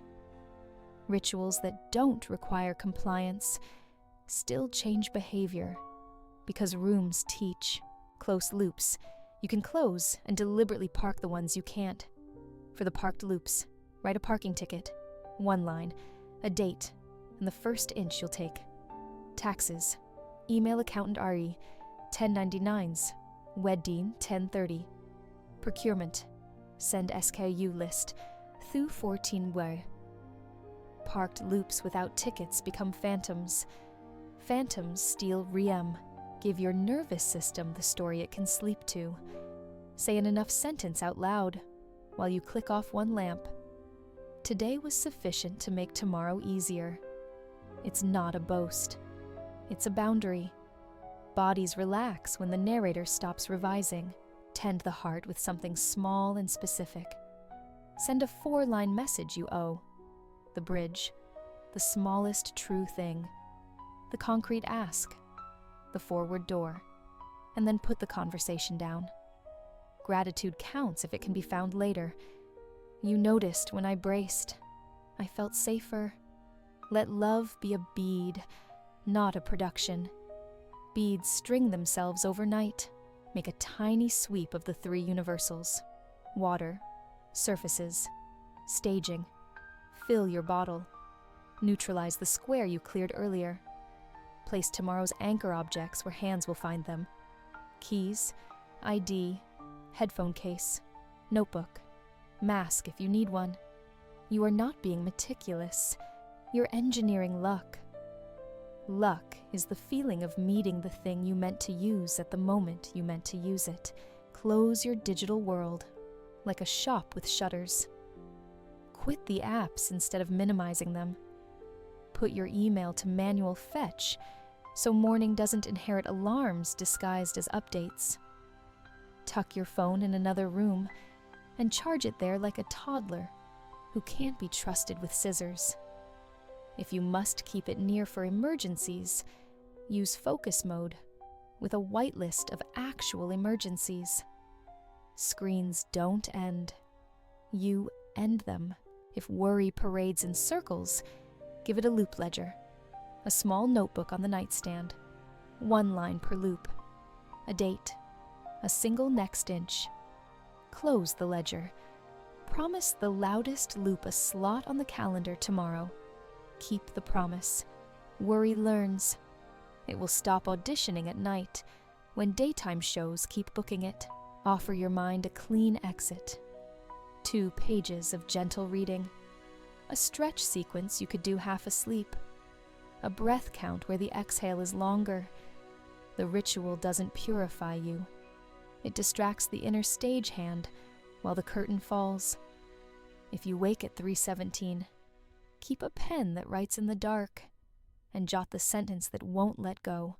Rituals that don't require compliance still change behavior because rooms teach. Close loops. You can close and deliberately park the ones you can't. For the parked loops, write a parking ticket, 1 line, a date, and the first inch you'll take. Taxes. Email accountant RE, 1099s, Weddeen 1030. Procurement. Send SKU list, thu 14 way. Parked loops without tickets become phantoms. Phantoms steal riem. Give your nervous system the story it can sleep to. Say an enough sentence out loud while you click off one lamp. Today was sufficient to make tomorrow easier. It's not a boast. It's a boundary. Bodies relax when the narrator stops revising. Tend the heart with something small and specific. Send a 4-line message you owe. The bridge, the smallest true thing, the concrete ask, the forward door, and then put the conversation down. Gratitude counts if it can be found later. You noticed when I braced. I felt safer. Let love be a bead, not a production. Beads string themselves overnight. Make a tiny sweep of the 3 universals. Water, surfaces, staging. Fill your bottle. Neutralize the square you cleared earlier. Place tomorrow's anchor objects where hands will find them. Keys, ID, headphone case, notebook, mask if you need one. You are not being meticulous. You're engineering luck. Luck is the feeling of meeting the thing you meant to use at the moment you meant to use it. Close your digital world, like a shop with shutters. Quit the apps instead of minimizing them. Put your email to manual fetch so morning doesn't inherit alarms disguised as updates. Tuck your phone in another room and charge it there like a toddler who can't be trusted with scissors. If you must keep it near for emergencies, use focus mode with a whitelist of actual emergencies. Screens don't end. You end them. If worry parades in circles, give it a loop ledger. A small notebook on the nightstand. 1 line per loop. A date. A single next inch. Close the ledger. Promise the loudest loop a slot on the calendar tomorrow. Keep the promise. Worry learns. It will stop auditioning at night. When daytime shows, keep booking it. Offer your mind a clean exit. 2 pages of gentle reading. A stretch sequence you could do half asleep. A breath count where the exhale is longer. The ritual doesn't purify you. It distracts the inner stagehand while the curtain falls. If you wake at 3:17, keep a pen that writes in the dark and jot the sentence that won't let go.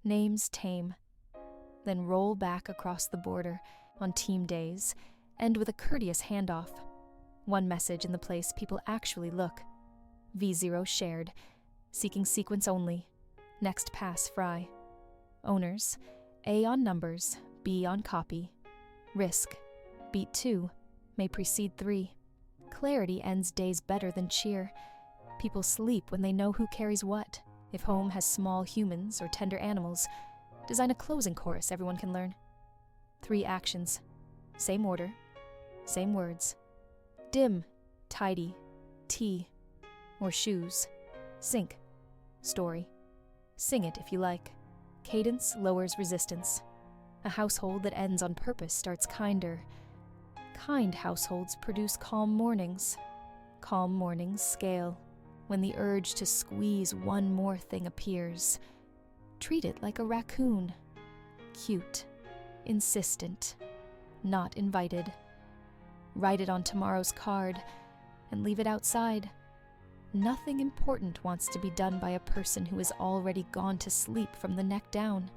Names tame. Then roll back across the border on team days, end with a courteous handoff. 1 message in the place people actually look. V0 shared. Seeking sequence only. Next pass fry. Owners, A on numbers, B on copy. Risk. Beat 2. May precede 3. Clarity ends days better than cheer. People sleep when they know who carries what. If home has small humans or tender animals, design a closing chorus everyone can learn. 3 actions. Same order. Same words. Dim, tidy, tea, or shoes. Sync. Story. Sing it if you like. Cadence lowers resistance. A household that ends on purpose starts kinder. Kind households produce calm mornings. Calm mornings scale. When the urge to squeeze one more thing appears, treat it like a raccoon. Cute. Insistent. Not invited. Write it on tomorrow's card and leave it outside. Nothing important wants to be done by a person who has already gone to sleep from the neck down.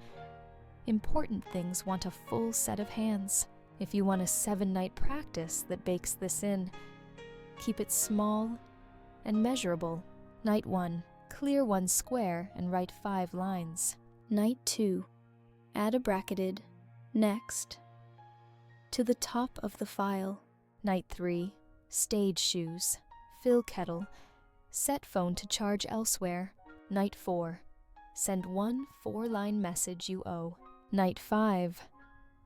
Important things want a full set of hands. If you want a 7-night practice that bakes this in, keep it small and measurable. Night 1, clear 1 square and write 5 lines. Night 2, add a bracketed next to the top of the file. Night 3, stage shoes, fill kettle, set phone to charge elsewhere. Night 4, send 1 4-line message you owe. Night 5,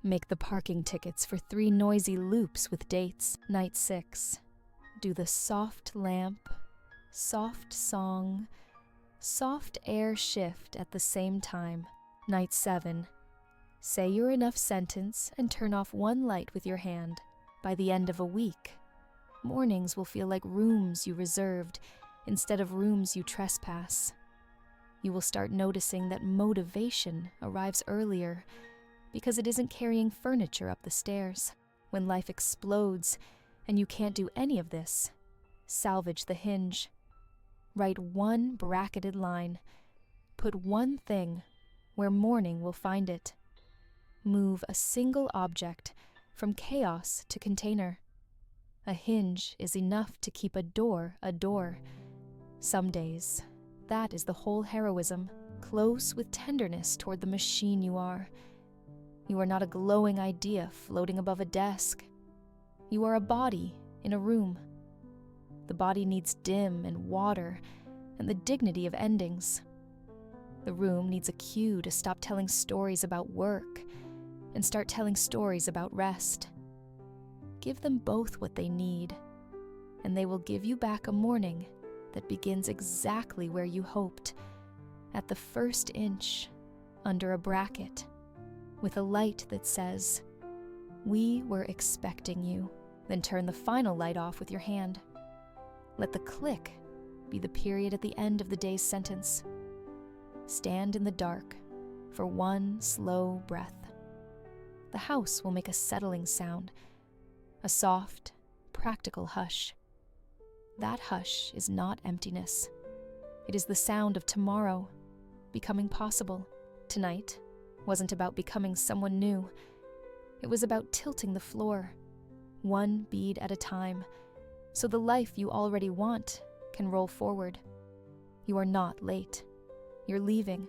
make the parking tickets for 3 noisy loops with dates. Night 6, do the soft lamp, soft song, soft air shift at the same time. Night 7, say your enough sentence and turn off 1 light with your hand. By the end of a week, mornings will feel like rooms you reserved instead of rooms you trespass. You will start noticing that motivation arrives earlier because it isn't carrying furniture up the stairs. When life explodes and you can't do any of this, salvage the hinge. Write 1 bracketed line. Put 1 thing where morning will find it. Move a single object from chaos to container. A hinge is enough to keep a door a door. Some days, that is the whole heroism, close with tenderness toward the machine you are. You are not a glowing idea floating above a desk. You are a body in a room. The body needs dim and water and the dignity of endings. The room needs a cue to stop telling stories about work and start telling stories about rest. Give them both what they need, and they will give you back a morning that begins exactly where you hoped, at the first inch, under a bracket, with a light that says, "We were expecting you." Then turn the final light off with your hand. Let the click be the period at the end of the day's sentence. Stand in the dark for 1 slow breath. The house will make a settling sound, a soft, practical hush. That hush is not emptiness. It is the sound of tomorrow, becoming possible. Tonight wasn't about becoming someone new. It was about tilting the floor, 1 bead at a time, so the life you already want can roll forward. You are not late. You're leaving.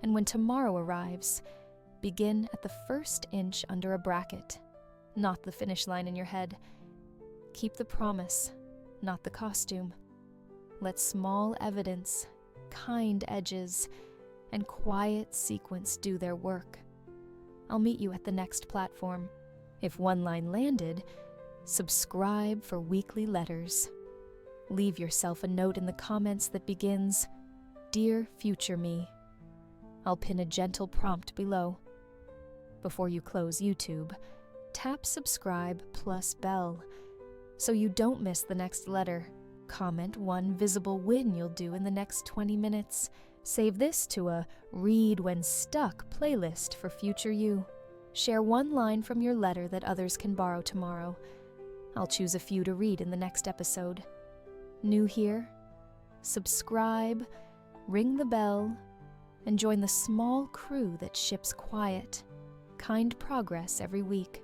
And when tomorrow arrives, Begin at the first inch under a bracket, not the finish line in your head. Keep the promise, not the costume. Let small evidence, kind edges, and quiet sequence do their work. I'll meet you at the next platform. If one line landed, subscribe for weekly letters. Leave yourself a note in the comments that begins, "Dear Future Me." I'll pin a gentle prompt below. Before you close YouTube, tap subscribe plus bell so you don't miss the next letter. Comment one visible win you'll do in the next 20 minutes. Save this to a Read When Stuck playlist for future you. Share one line from your letter that others can borrow tomorrow. I'll choose a few to read in the next episode. New here? Subscribe, ring the bell, and join the small crew that ships quiet, kind progress every week.